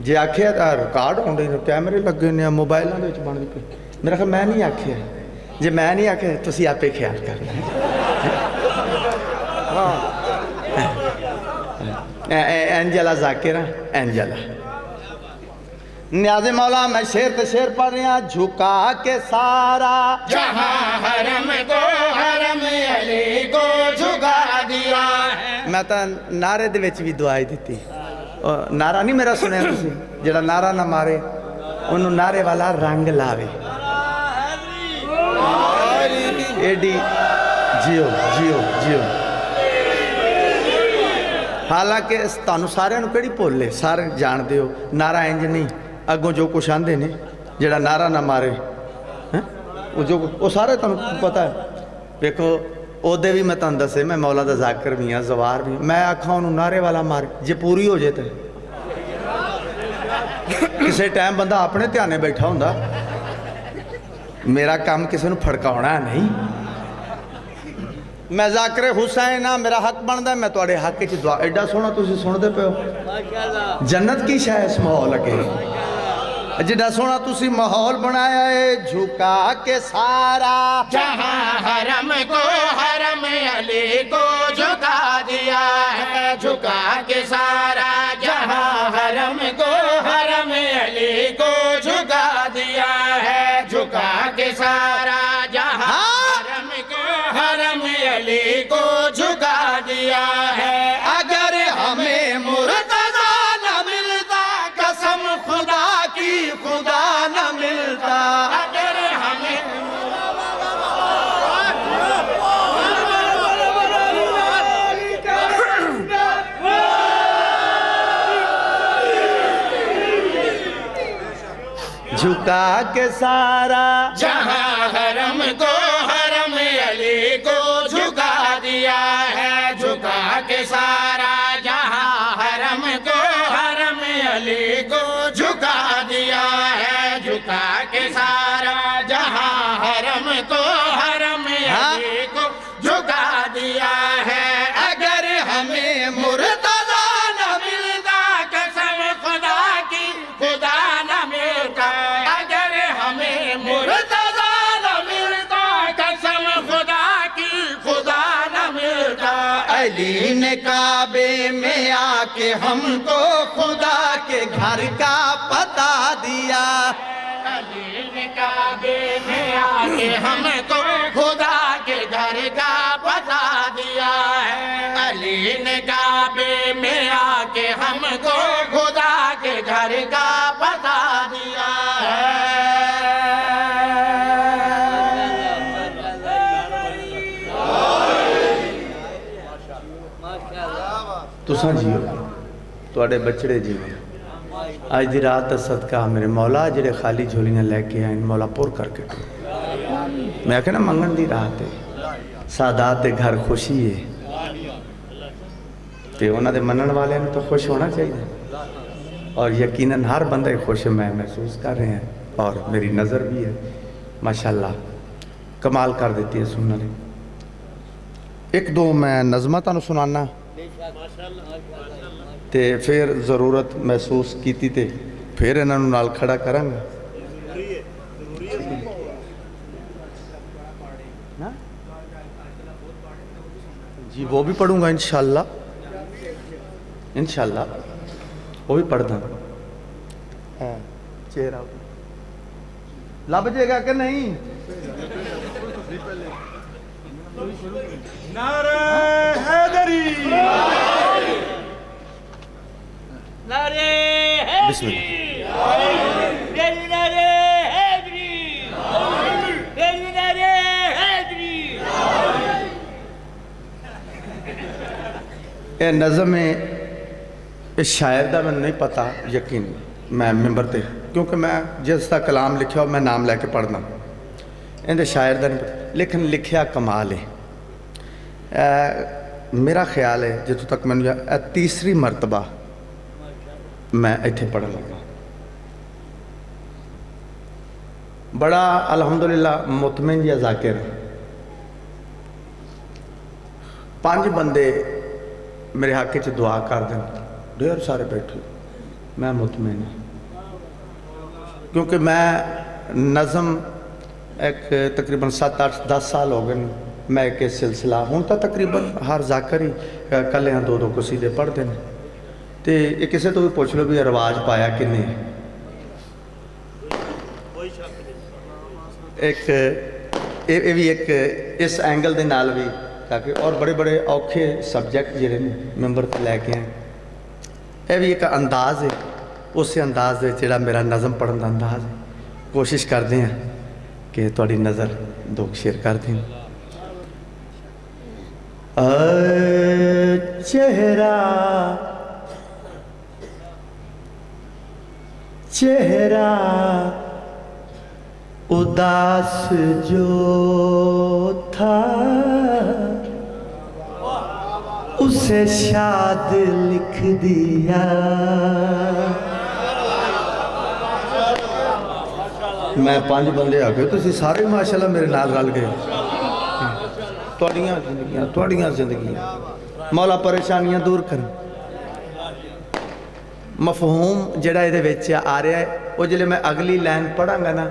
Speaker 1: جی آکھیا تا ریکارڈ ہون رہی کیمرے لگے نے موبائلاں دے وچ بن دی پئی میرا خیال میں نہیں آکھیا جی میں نہیں آکھیا تسی آپے خیال کر لیں اینجلا ذاکر اینجلا نیاز مولا میں شیر تے شیر پڑھ رہا جھکا کے سارا
Speaker 2: جہاں حرم کو حرم علی کو جھکا دیا ہے
Speaker 1: میں تو نعرے دے وچ بھی دعائی دیتی نعرہ نہیں میرا سنے تسی جڑا نعرہ نہ مارے انہوں نعرے والا رنگ لاوے ایڈی جیو جیو جیو حالانکہ تانوں سارے نو کیڑی بھولے سارے جان دیو نعرہ انج نہیں اگوں جو کچھ آندے نے جڑا نعرہ نہ مارے وہ سارے تانوں پتہ ہے دیکھو او دے بھی میں تانوں دسے میں مولا دا ذاکر بھی ہاں زوار بھی میں آکھاں انہوں نعرے والا مارے جے پوری ہو جائے تے کسے ٹائم بندہ اپنے دھیانے بیٹھا ہوندا میرا کام کسی نو پھڑکاونا نہیں میں ذاکر حسین ہاں میرا حق بندا ہے میں تواڈے حق وچ دعا ایڈا سونا تسی سن دے پئے ہو جنت کی شے اس ماحول اگے جڑا سونا تسی ماحول بنایا ہے جھکا کے سارا
Speaker 2: جہاں حرم کو حرم علی کو جھکا دیا ہے جھکا کے سارا جہاں حرم کو حرم علی کو جھکا دیا ہے جھکا کے سارا جہاں حرم کو حرم علی کو جھکا دیا ہے اگر ہمیں مرتضی نہ ملتا قسم خدا کی خدا نہ ملتا اگر ہمیں
Speaker 1: جھکا کے سارا
Speaker 2: جہاں حرم کو حرم علی کو جھکا دیا ہے جھکا کے سارا جہاں حرم کو حرم علی کو جھکا دیا ہے جھکا کے سارا جہاں حرم کو حرم علی کو جھکا دیا ہے اگر ہمیں مرتضی نہ ملتا قسم خدا کی خدا نہ ملتا اگر ہمیں مرتضی نہ ملتا قسم خدا کی خدا نہ ملتا
Speaker 1: علی نے کعبے میں آ کے ہم کو خدا کے گھر کا پتہ دیا
Speaker 2: علی نے کعبے میں آ کے ہم کو خدا کے گھر کا پتہ دیا ہے علی نے کعبے میں آ کے ہم کو خدا کے گھر کا پتہ دیا ہے
Speaker 1: تساں جیو تواڈے بچڑے جیو آج دی رات دا صدقہ میرے مولا جڑے خالی جھولیاں لے کے آئیں مولا پور کر کے میں کہنا منگن دی رات ہے سادات دے گھر خوشی ہے تے انہاں دے منن والے نے تو خوش ہونا چاہیے اور یقیناً ہر بندہ خوش میں محسوس کر رہے ہیں اور میری نظر بھی ہے ماشاءاللہ کمال کر دیتی ہے سننے لے ایک دو میں نظمہ تانوں سنانا تے پھر ضرورت محسوس کیتی تے پھر انہاں نوں نال کھڑا کریں گا جی وہ بھی پڑھوں گا انشاءاللہ انشاءاللہ وہ بھی پڑھ داں چہرہ لب جائے گا کہ نہیں
Speaker 3: نعرہ حیدری نعرہ
Speaker 1: بسم اللہ
Speaker 3: نعرہ حیدری نعرہ حیدری
Speaker 1: اے نظم ہے اس شاعر دا میں نہیں پتا یقین میں ممبر تے کیونکہ میں جس دا کلام لکھیا ہو میں نام لے کے پڑھنا اندے شاعر دا نہیں پتا لیکن لکھیا کمال ہے میرا خیال ہے جتوں تک میں تیسری مرتبہ میں ایتھے پڑھن لگا بڑا الحمدللہ مطمئن یا ذاکر 5 بندے میرے حق چ دعا کر دیں ڈھیر سارے بیٹھے میں مطمئن ہوں کیونکہ میں نظم ایک تقریباً 7 8 10 سال ہو گئے میں کہ سلسلہ ہوں تو تقریباً ہر ذاکر ہی کلیاں دو دو قصیدے پڑھتے ہیں تے یہ کسے تو بھی پوچھ لو بھی رواج پایا کنے ایک یہ بھی ایک اس اینگل دے نال بھی تاکہ اور بڑے بڑے اوکھے سبجیکٹ جڑے نے ممبر تے لے کے ہیں یہ بھی ایک انداز ہے اس انداز دے جڑا میرا نظم پڑھن دا انداز ہے کوشش کرتے ہیں کہ تھوڑی نظر دو شیئر کر دیں چہرہ چہرہ اداس جو تھا اسے شاد لکھ دیا میں 5 بندے آ گئے تسی سارے ماشاءاللہ میرے نال رل گئے توڑیاں زندگیاں مولا پریشانیاں دور کریں مفہوم جڑا یہ وچ آ رہا ہے وہ جلے میں اگلی لائن پڑھاں گا نا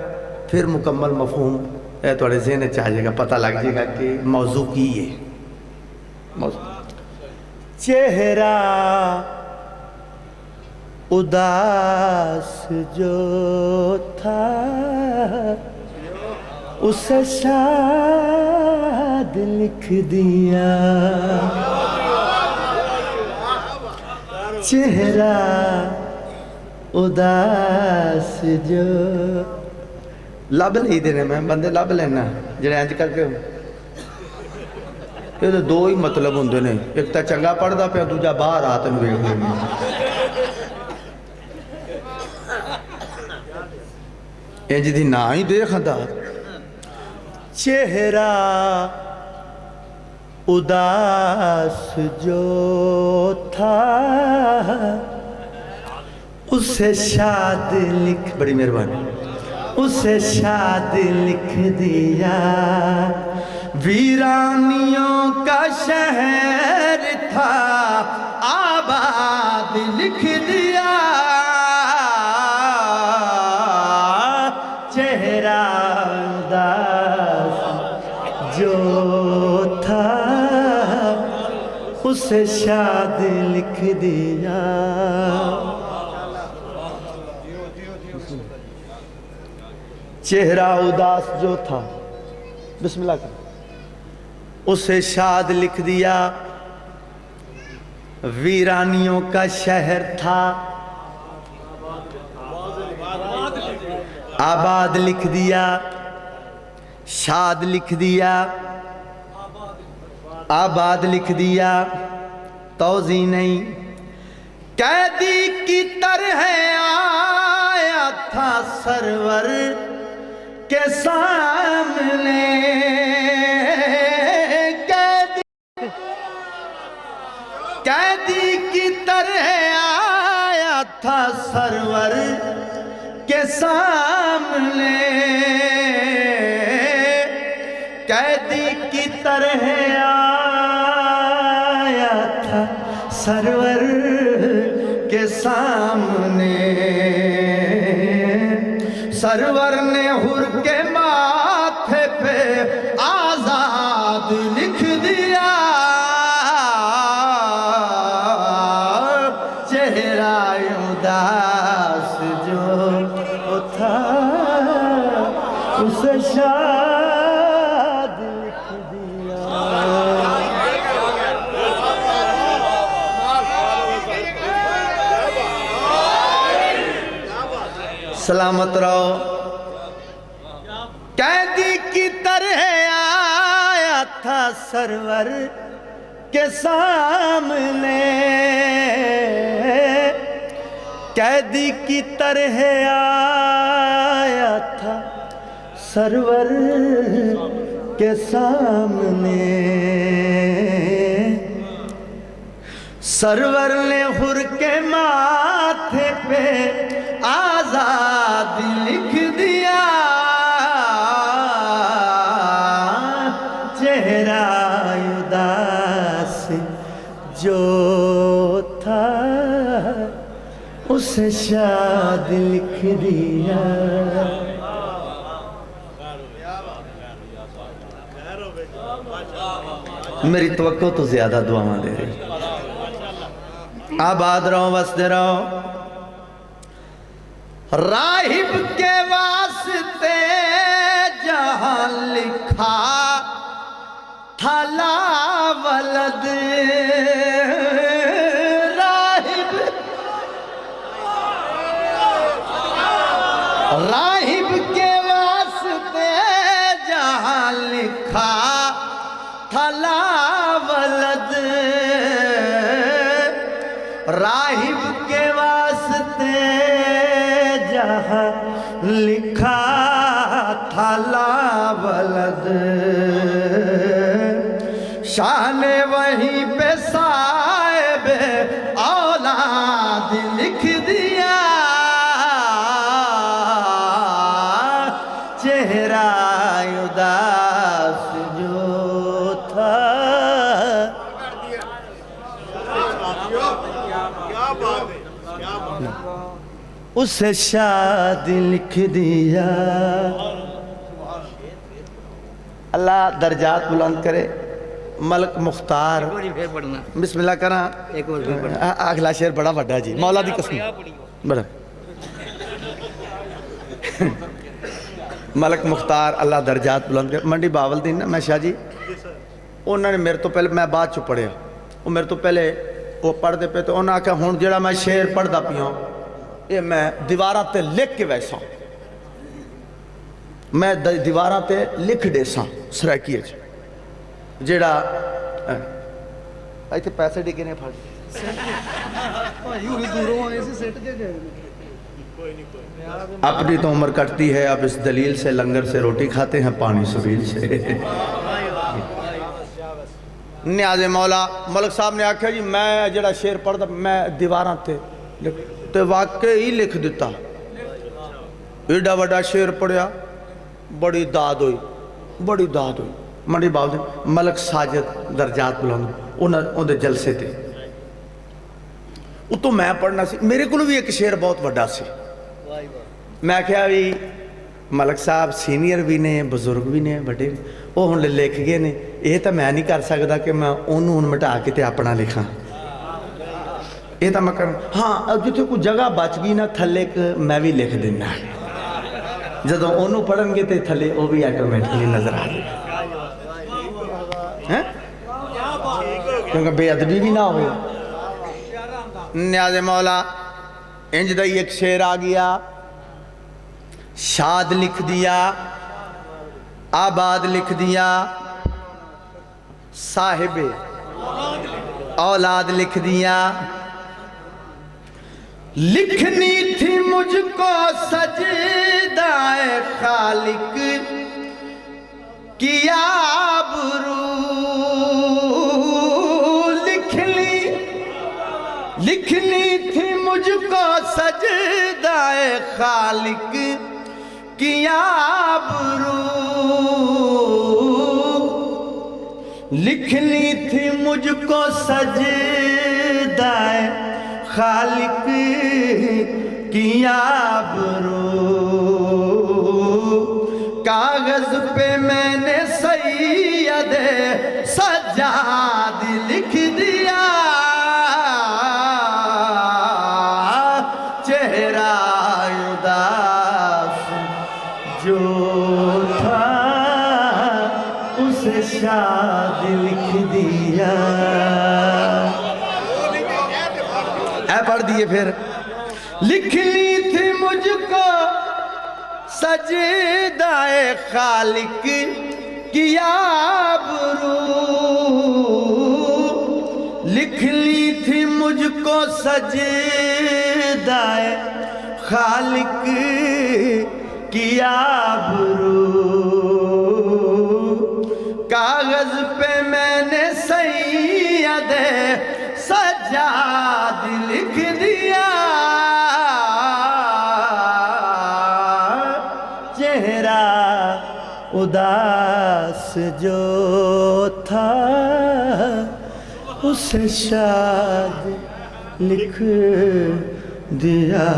Speaker 1: پھر مکمل مفہوم تھوڑے ذہن چ آ جائے گا پتہ لگ جائے گا کہ موضوع کی ہے چہرہ اداس جو تھا اسے شاد لکھ دیا چہرہ اداس جو لب لئی دینے میں بندے لب لینا جڑے انج کر کے یہ تو دو ہی مطلب ہوندے نے ایک تا چنگا پڑھدا پیا دوجا باہر آ تینوں ویکھ لینا انج دی نا ہی دیکھدا چہرہ اداس جو تھا اسے شاد لکھ بڑی مہربانی اسے شاد لکھ دیا ویرانیوں کا شہر تھا آباد لکھ دیا چہرہ اداس جو تھا اسے شاد لکھ دیا چہرہ اداس جو تھا بسم اللہ کر اسے شاد لکھ دیا ویرانیوں کا شہر تھا آباد لکھ دیا شاد لکھ دیا آباد لکھ دیا توضیح نہیں قیدی کی طرح آیا تھا سرور کے سامنے قیدی کی طرح آیا تھا سرور کے سامنے قیدی کی طرح آیا تھا سرور کے سامنے سرور نے حر کے ماتھے پہ آزاد لکھ دیا چہرہ اداس جو تھا اسے شاد لکھ دیا سلامت رہو قیدی کی طرح آیا تھا سرور کے سامنے قیدی کی طرح آیا تھا سرور کے سامنے سرور نے حر کے ماتھے پہ آزاد لکھ دیا چہرہ اداس جو تھا اسے شاد لکھ دیا میری توقع تو زیادہ دعاواں دے رہی آباد رہو وسدے رہو راہب کے واسطے جہاں لکھا تھا لا ولد راہب کے واسطے جہاں لکھا تھا لا ولد راہب کے واسطے جہاں لکھا تھا لا ولد شاہ نے وہیں پہ صاحب اولاد لکھ دیا چہرہ اداس جو تھا اسے شادی لکھ دیا اللہ درجات بلند کرے ملک مختار بسم اللہ کرنا اگلا شعر بڑا بڑا جی مولا دی قسم بڑا ملک مختار اللہ درجات بلند کرے منڈی باولدین میں شاہ جی انہوں نے میرے تو پہلے میں بعد چو پڑھیا وہ میرے تو پہلے وہ پڑھ دے پہ تو انہوں نے کہا ہون جڑا میں شعر پڑھ دا پی ہوں یہ میں دیوارہ تے لکھ کے ویسا ہوں میں دیوارہ تے لکھ دے ساں سرائکیے جڑا ایتھے پیسے ڈگے نے پھڑ اپنی تو عمر کٹتی ہے اب اس دلیل سے لنگر سے روٹی کھاتے ہیں پانی سبیل سے نیاز مولا ملک صاحب نے آکھا جی میں جڑا شعر پڑھ دا میں دیواراں تے واقعی لکھ دیتا ایڈا وڈا شعر پڑھیا بڑی داد ہوئی منڈی باولدین ملک ساجد درجات بلند انہوں دے جلسے تھے وہ تو میں پڑھنا سی میرے کو بھی ایک شعر بہت وڈا سی میں کہا بھی ملک صاحب سینئر بھی نے بزرگ بھی نے بڑے وہ ہن لکھ گئے نے یہ تو میں نہیں کر سکتا کہ میں انہوں مٹا کے تے اپنا لکھاں یہ تو میں کروں ہاں جتنے کوئی جگہ بچ گئی نا تھلے میں بھی لکھ دینا جدو انہوں پڑھن گے تے تھلے وہ بھی آٹومیٹکلی نظر آ گئے کیونکہ بے ادبی بھی نہ ہوئے نیاز مولا انج دائی ایک شعر آ گیا شاد لکھ دیا آباد لکھ دیا صاحب اولاد لکھ دیا لکھنی تھی مجھ کو سجدہ خالق کی آبرو لکھنی تھی مجھ کو سجدہ خالق کی آبرو لکھنی تھی مجھ کو سجدہ خالق کی آبرو کاغذ پہ میں نے سید سجاد لکھ دیا چہرہ اداس جو تھا اسے شاد لکھ دیا پڑھ دیئے پھر لکھنی تھی مجھ کو سجدہ خالق کی آبرو لکھنی تھی مجھ کو سجدہ خالق کی آبرو کاغذ پہ میں نے سید سجاد لکھ دیا چہرہ اداس جو تھا اسے شاد لکھ دیا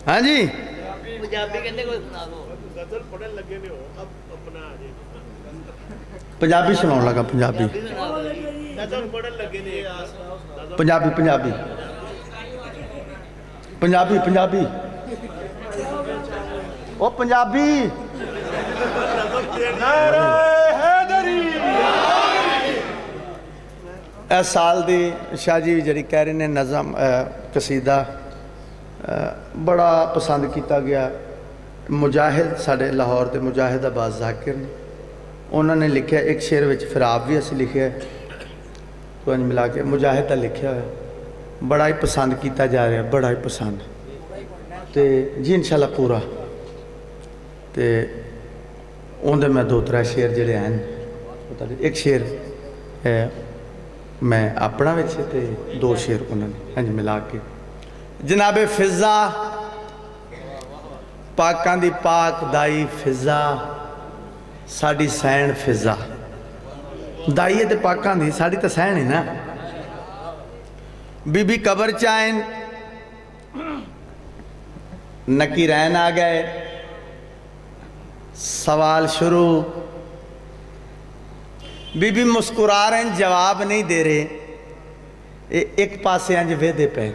Speaker 1: ہاں جی
Speaker 3: پنجابی کہندے کوئی سنا دو
Speaker 1: پنجابی سناؤ لگا پنجابی پنجابی پنجابی پنجابی پنجابی او پنجابی اس سال دی شاہ جی جڑی کہہ رہے نے نظم قصیدہ بڑا پسند کیتا گیا مجاہد ساڑھے لاہور دے مجاہد عباس ذاکر نے انہوں نے لکھیا ایک شعر وچ پھر آپ بھی اسی لکھیا ہے تو انج ملا کے مجاہد دا لکھیا ہے بڑا ہی پسند کیتا جا رہا ہے بڑا ہی پسند تے جی انشاءاللہ پورا تے اندر میں دو ترہ شعر جڑے ہیں ایک شعر میں اپنا وچ تے دو شعر انہوں نے انج ملا کے جناب فضا پاکاں دی پاک دائی فضا ساڑی سین فضا دائی تے پاکاں دی ساڑی تے سین ہی نا بی بی قبر چائن نکیرین آ گئے سوال شروع بی بی مسکرا رہے ہیں جواب نہیں دے رہے ایک پاسے انج ویدے پہ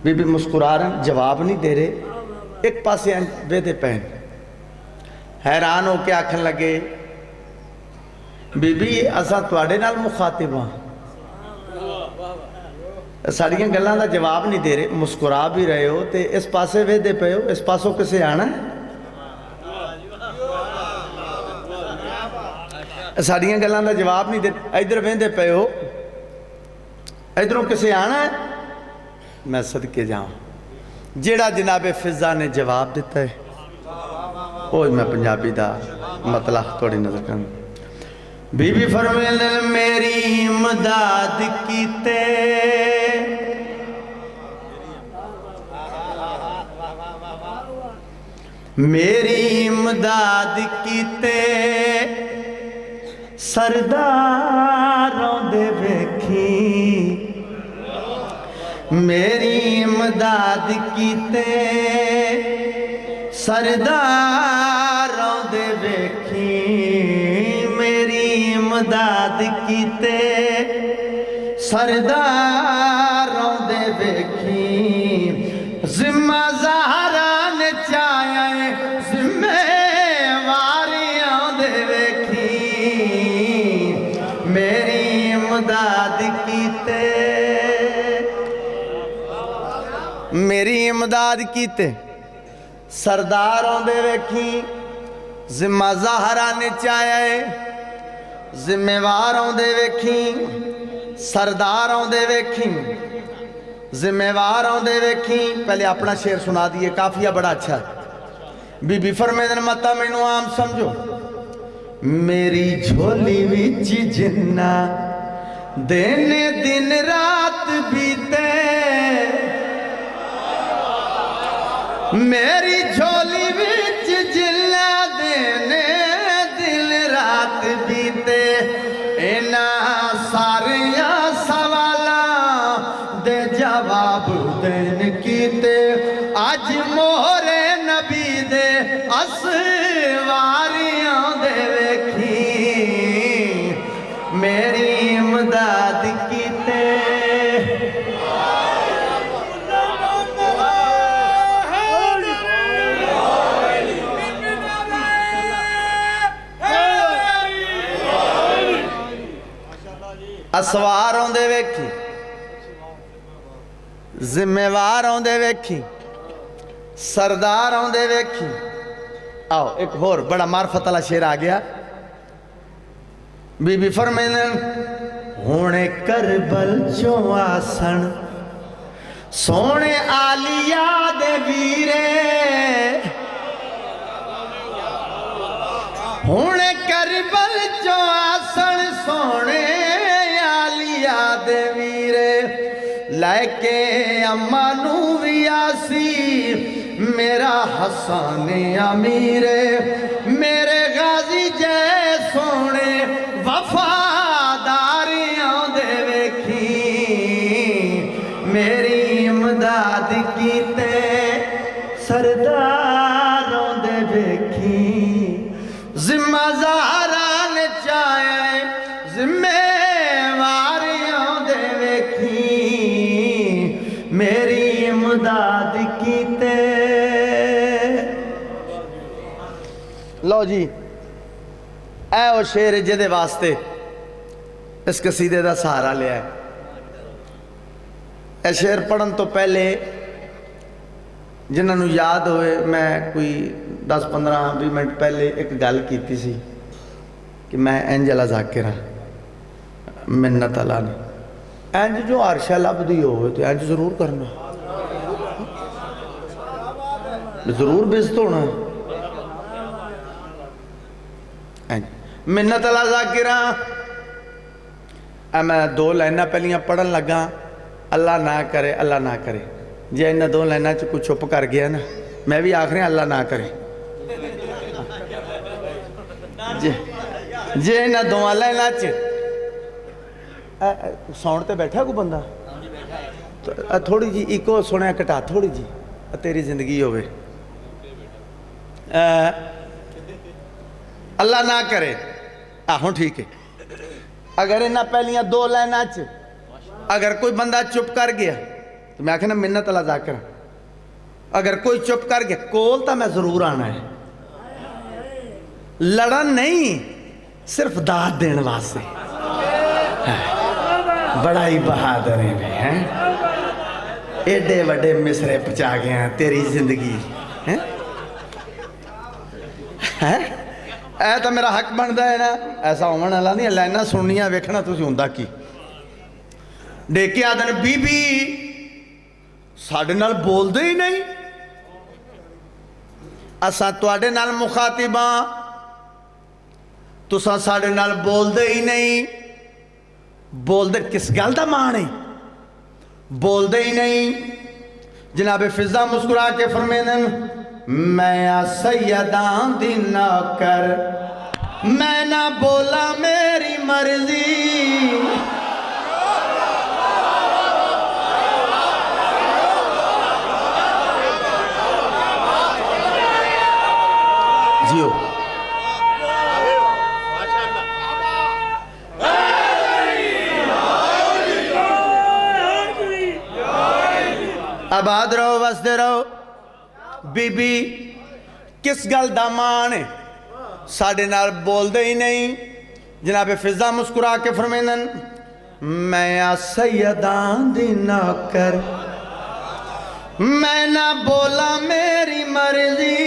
Speaker 1: بی بی مسکرا رہے ہیں جواب نہیں دے رہے ایک پاسے انج ویدے پہ حیران ہو کے آکھن لگے بی بی اساں تواڈے نال مخاطب ہاں ساڑیاں گلاں دا جواب نہیں دے رہے مسکرا بھی رہے ہو تے اس پاسے ویدے پہ ہو اس پاسوں کسے آنا ہے ساڑیاں گلاں دا جواب نہیں دے ادھر ویندے پہ ہو ادھروں کسے آنا ہے میں صدقے جاؤں جیڑا جناب فضا نے جواب دیتا ہے اوہ میں پنجابی دا مطلع توڑی نظر کروں بی بی فرمینے میری امداد کیتے میری امداد کیتے سرداروں دے ویکھی میری امداد کیتے سرداروں دے ویکھی میری امداد کیتے سرداروں دے ویکھی ذمہ زہران چاہے ذمہ واریاں دے ویکھی میری امداد کیتے میری امداد کیتے سرداروں دے ویکھی ذمہ زہران چاہے ذمہ واروں دے ویکھی سرداروں دے ویکھی ذمہ واروں دے ویکھی پہلے اپنا شعر سنا دیئے کافیہ بڑا اچھا ہے بی بی فرمیدن متا مینو عام سمجھو میری جھولی وچ جنہ دینے دن رات بیتے میری جھولی وچ جنہ دینے دن رات بیتے اینا ساریاں سوالاں دے جواب دین کیتے آج مہرے نبی دے اسواریاں دے ویکھی میری امداد کیتے اسواروں دے ویکھی ذمہ واروں دے ویکھی سرداروں دے ویکھی آؤ ایک اور بڑا معرفت اللہ شعر آ گیا بی بی فرمینے ہونے کربل چوں آسن سونے آلیا دے ویرے ہونے کربل چوں آسن سونے دے ویرے لے کے امانو ویاسی میرا حسن امیر میرے غازی جے سونے وفاداریاں دے ویکھی میری امداد کیتے سرداروں دے ویکھی ذمہ داران چاہے ذمہ واریاں دے ویکھی میری امداد کیتے لو جی اے او شیر جدے واسطے اس قصیدے دا سہارا لیا ہے اے شیر پڑھن تو پہلے جنہوں یاد ہوئے میں کوئی 10-15-20 منٹ پہلے ایک گل کیتی سی کہ میں انجلا ذاکرہ منت اللہ نے انج جو عرشہ لب دی ہوئے تو انج ضرور کرنا ضرور بزت ہونا منت اللہ ذاکرہ میں 2 لائنہ پہلیاں پڑھن لگا اللہ نہ کرے جی انہاں 2 لائنہ کوئی چھپ کر گیا نا میں بھی آخری اللہ نہ کرے جی انہاں 2 لائنہ ساؤنڈ تے بیٹھا کوئی بندہ تھوڑی جی ایکو سنیا کٹا تھوڑی جی تیری زندگی ہوئے اللہ نہ کرے ہوں ٹھیک ہے اگر انہاں پہلیاں 2 لائنہ اگر کوئی بندہ چپ کر گیا تو میں آکھنا منت اللہ ذاکرہ اگر کوئی چپ کر گیا کول تا میں ضرور آنا ہے لڑن نہیں صرف داد دین واسطے بڑا ہی بہادر ہیں ایڈے وڈے مصرے پچا گیا تیری زندگی اے تو میرا حق بنتا ہے نا ایسا ہومن اللہ نہیں لائنہ سننیاں ویکھنا تسی ہوندہ کی ڈیکے آدن بی بی ساڑھے نال بول دے ہی نہیں اسا تواڈے نال مخاطباں تسا ساڑھے نال بول دے ہی نہیں بول دے کس گل دا معنی بول دے ہی نہیں جناب فضا مسکرا کے فرمیدن میں سیدان دی نوکر میں نہ بولا میری مرضی جیو آباد رہو وسدے رہو بی بی کس گل دا مان ساڑھے نال بول دے ہی نہیں جناب فضا مسکرا کے فرمیدن میں سیدان دی نوکر میں نہ بولا میری مرضی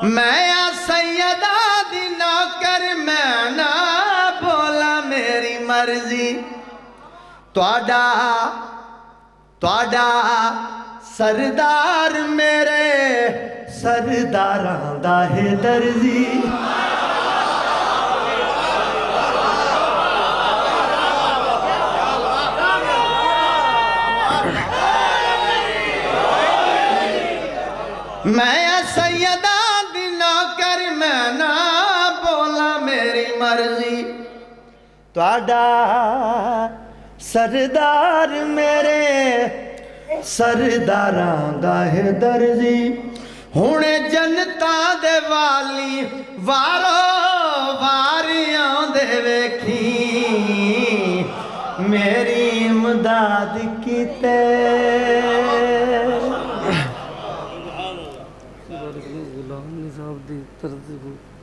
Speaker 1: میں سیدان دی نوکر میں نہ بولا میری مرضی تواڈا سردار میرے سرداراں دا ہے درزی میں سیداں دی نوکر میں نہ بولا میری مرضی تواڈا سردار میرے سرداراں دا ہے درزی ہونے جنتاں دے والی وارو واریاں دے ویکھی میری امداد کیتے
Speaker 4: غلام نصاب دی طرز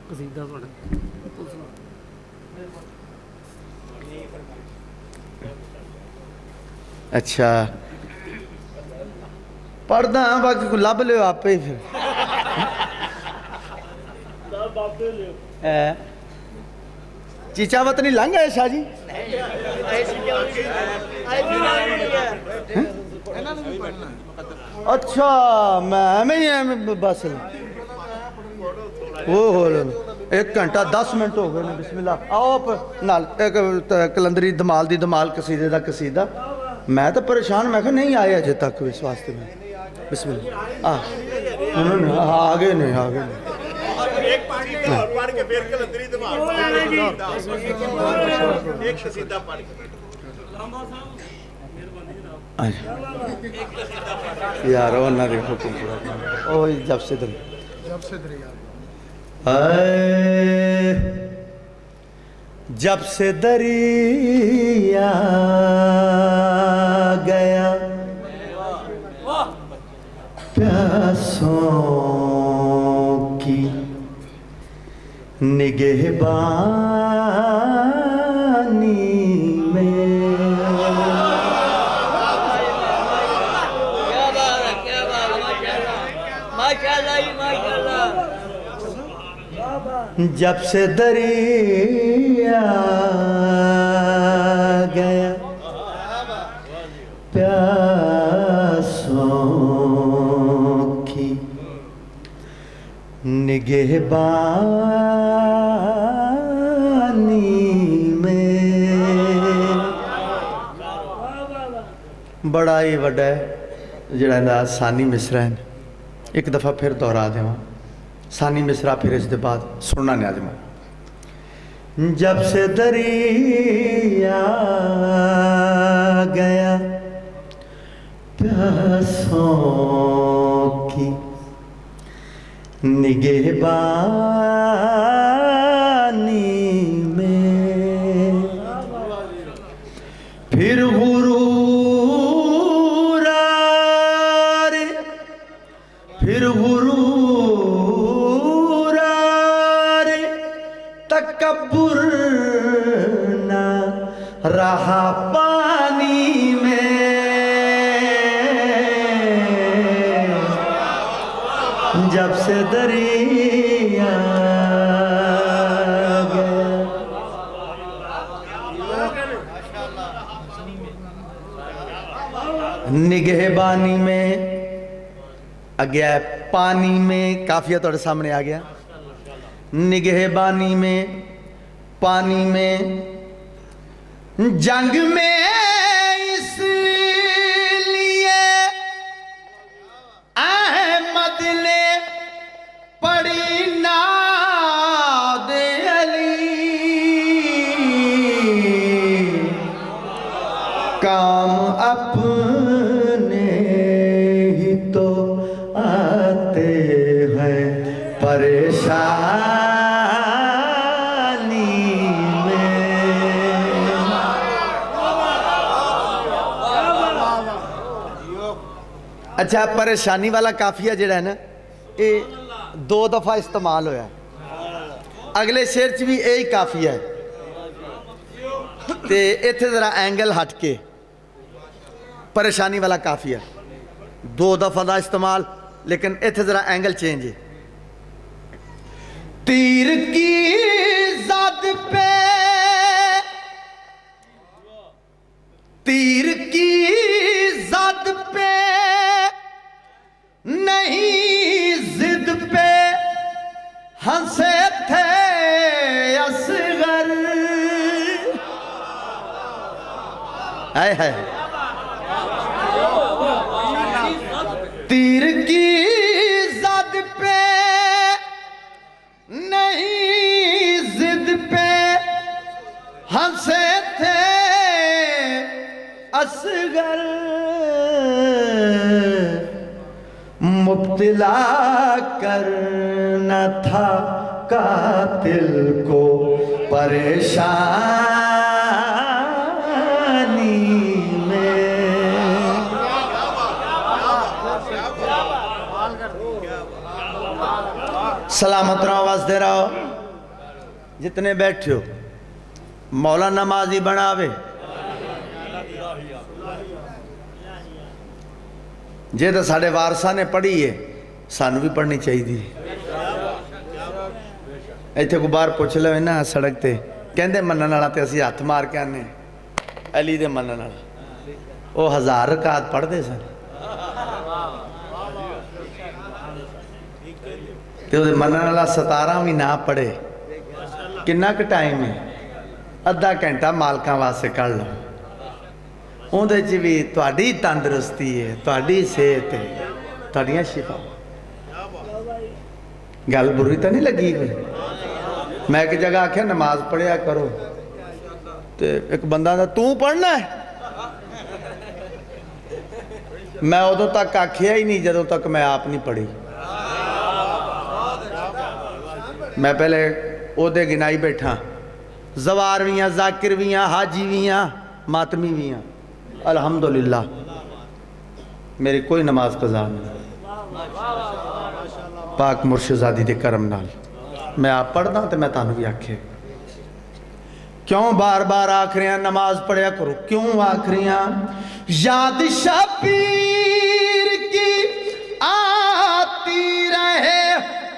Speaker 4: قصیدہ پڑھ
Speaker 1: اچھا پڑھدا ہاں باقی کو لب لیو آپ ہی پھر چیچا وطنی لنگ ہے شاہ جی اچھا میں ہی ہیں بس وہ ہو رہا 1 گھنٹہ 10 منٹ ہو گئے بسم اللہ آؤ آپ نال کلندری دمال دی دمال قصیدے دا قصیدہ میں تو پریشان میں کہا نہیں آیا اجے تک اس واسطے میں بسم اللہ آگے نہیں آگے نہیں
Speaker 5: ایک قصیدہ اور پڑھ کے پھر کلندری دماغ ایک قصیدہ پڑھ کے
Speaker 1: یار وہ نہ دیکھو جب سے دری جب سے دریا گیا پیاسوں کی نگہبانی میں جب سے دریا گیا پیاسوں کی نگہبانی میں بڑا ہی وڈا ہے جڑا ثانی مصرع ہے ایک دفعہ پھر دہرا دیں ثانی مصرع پھر اس کے بعد سننا نیازم ہے جب سے دریا گیا پیاسوں کی نگہبانی میں پھر غرور آرے پھر غرور آرے تکبر نہ رہا پانی میں جب سے دریا گیا نگہبانی میں گیا پانی میں کافیہ توڑے سامنے آ گیا نگہبانی میں پانی میں جنگ میں اس لیے احمد نے پڑی ناد علی کام اپنے ہی تو آتے ہیں پریشانی میں اچھا پریشانی والا کافیہ جڑا ہے نا یہ 2 دفعہ استعمال ہویا ہے اگلے شعر چ بھی یہی کافیہ ہے تے ایتھے ذرا اینگل ہٹ کے پریشانی والا کافیہ 2 دفعہ دا استعمال لیکن ایتھے ذرا اینگل چینج ہے تیر کی زد پہ تیر کی زد پہ نہیں زد پہ ہنسے تھے اصغر آئے ہے تیر کی زد پہ نہیں زد پہ ہنسے تھے اصغر مبتلا کرنا تھا قاتل کو پریشانی میں سلامت رہو آواز دے رہا ہو جتنے بیٹھے ہو مولا نمازی بناوے جے تو ساڑھے وارثہ نے پڑھی ہے سانو بھی پڑھنی چاہیے دی ایتھے کو بار پوچھ لے نا سڑک تے کہندے منن والا تے اسی ہاتھ مار کے آنے علی دے منن والا وہ 1000 رکعت پڑھ دے سن تے وہ منن والا 17 بھی نہ پڑھے کنا کا ٹائم ہے ادھا گھنٹہ مالکاں واسطے کر لو اون دے چ بھی تہاڈی تندرستی ہے تہاڈی صحت ہے تھوڑیاں شفا گل بری تو نہیں لگی کوئی میں ایک جگہ آکھیا نماز پڑھیا کرو تے ایک بندہ دا تو پڑھنا ہے میں ادو تک آکھیا ہی نہیں جدوں تک میں آپ نہیں پڑھی میں پہلے عہدے گنائی بیٹھا زوارویاں ذاکرویاں حاجیویاں ماتمیویاں الحمدللہ میری کوئی نماز قضا نہیں پاک مرشدزادی دے کرم نال میں آپ پڑھ دا تو میں تانوں بھی آکھے کیوں بار بار آکھ رہے ہیں نماز پڑھیا کرو کیوں آکھ رہے ہیں یاد شبیر کی آتی رہے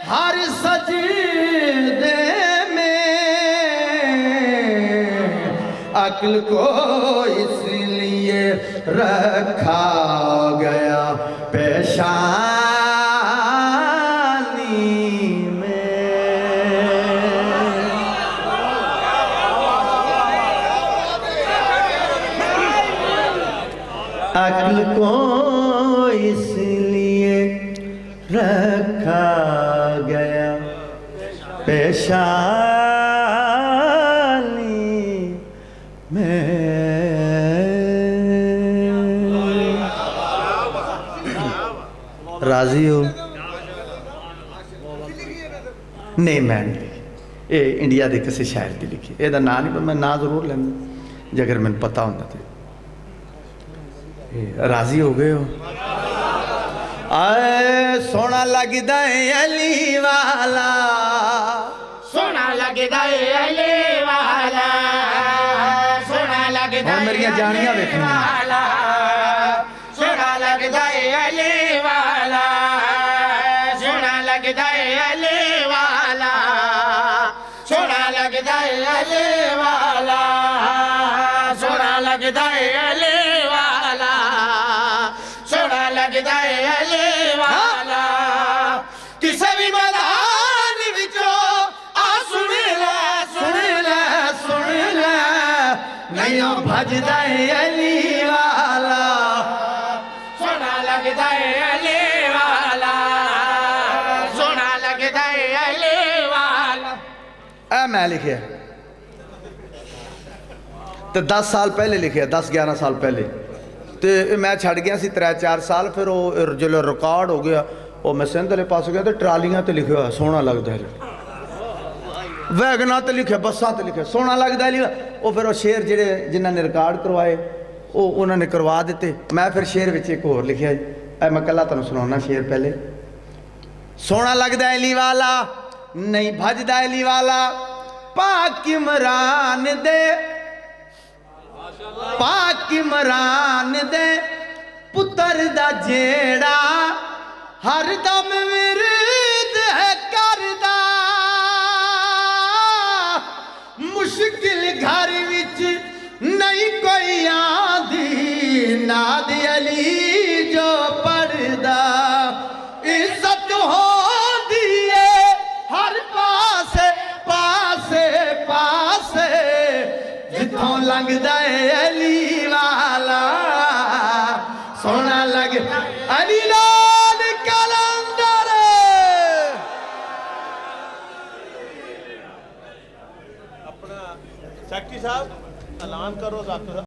Speaker 1: ہر سجدے میں عقل کو اس لیے رکھا گیا پیشانی میں عقل کو اس لیے رکھا گیا پیشانی میں راضی ہو نہیں میں نہیں لکھی یہ انڈیا دے کسی شاعر دی لکھی یہ دا نا نہیں پر میں نا ضرور لینا جگر میں پتہ ہوتا تھا راضی ہو گئے ہو آئے سونا لگدا ہے علی والا
Speaker 2: سونا لگدا ہے علی والا سونا لگدا ہے
Speaker 1: میری جانیاں دیکھنی
Speaker 2: سونا لگدا ہے علی والا سونا لگدا ہے علی والا سونا لگدا ہے علی والا سونا لگدا ہے علی والا سونا لگدا ہے علی والا کسے بھی میدان وچوں آ سن لے نہیں
Speaker 1: بھجدا ہے علی والا
Speaker 2: سونا لگدا ہے علی والا سونا لگدا ہے علی والا
Speaker 1: اے میں لکھیا تو 10 سال پہلے لکھیا 10-11 سال پہلے تو میں چھڑ گیا سی 3-4 سال پھر وہ جو ریکارڈ ہو گیا وہ میں سندھ والے پاس گیا تو ٹرالیاں تے لکھیا سونا لگدا ہے ویگنا تے لکھیا بساں تے لکھیا سونا لگدا ہے وہ پھر وہ شعر جڑے جنہاں نے ریکارڈ کروائے وہ انہوں نے کروا دیتے میں پھر شعر وچ ایک اور لکھیا اے میں کلا تانوں سناؤنا شعر پہلے سونا لگدا ہے علی والا نہیں بھجدا ہے علی والا پاک عمران دے پتر دا جیڑا ہر دم ورد ہے کردا مشکل گھر وچ نہیں کوئی آندی ناد علی جو پڑھدا عزت ہو دیئے ہر پاسے جتھوں لنگدا ہے علی والا سونا لگ علی لال کلندر
Speaker 5: اپنا سیکٹری صاحب اعلان کرو ذاکر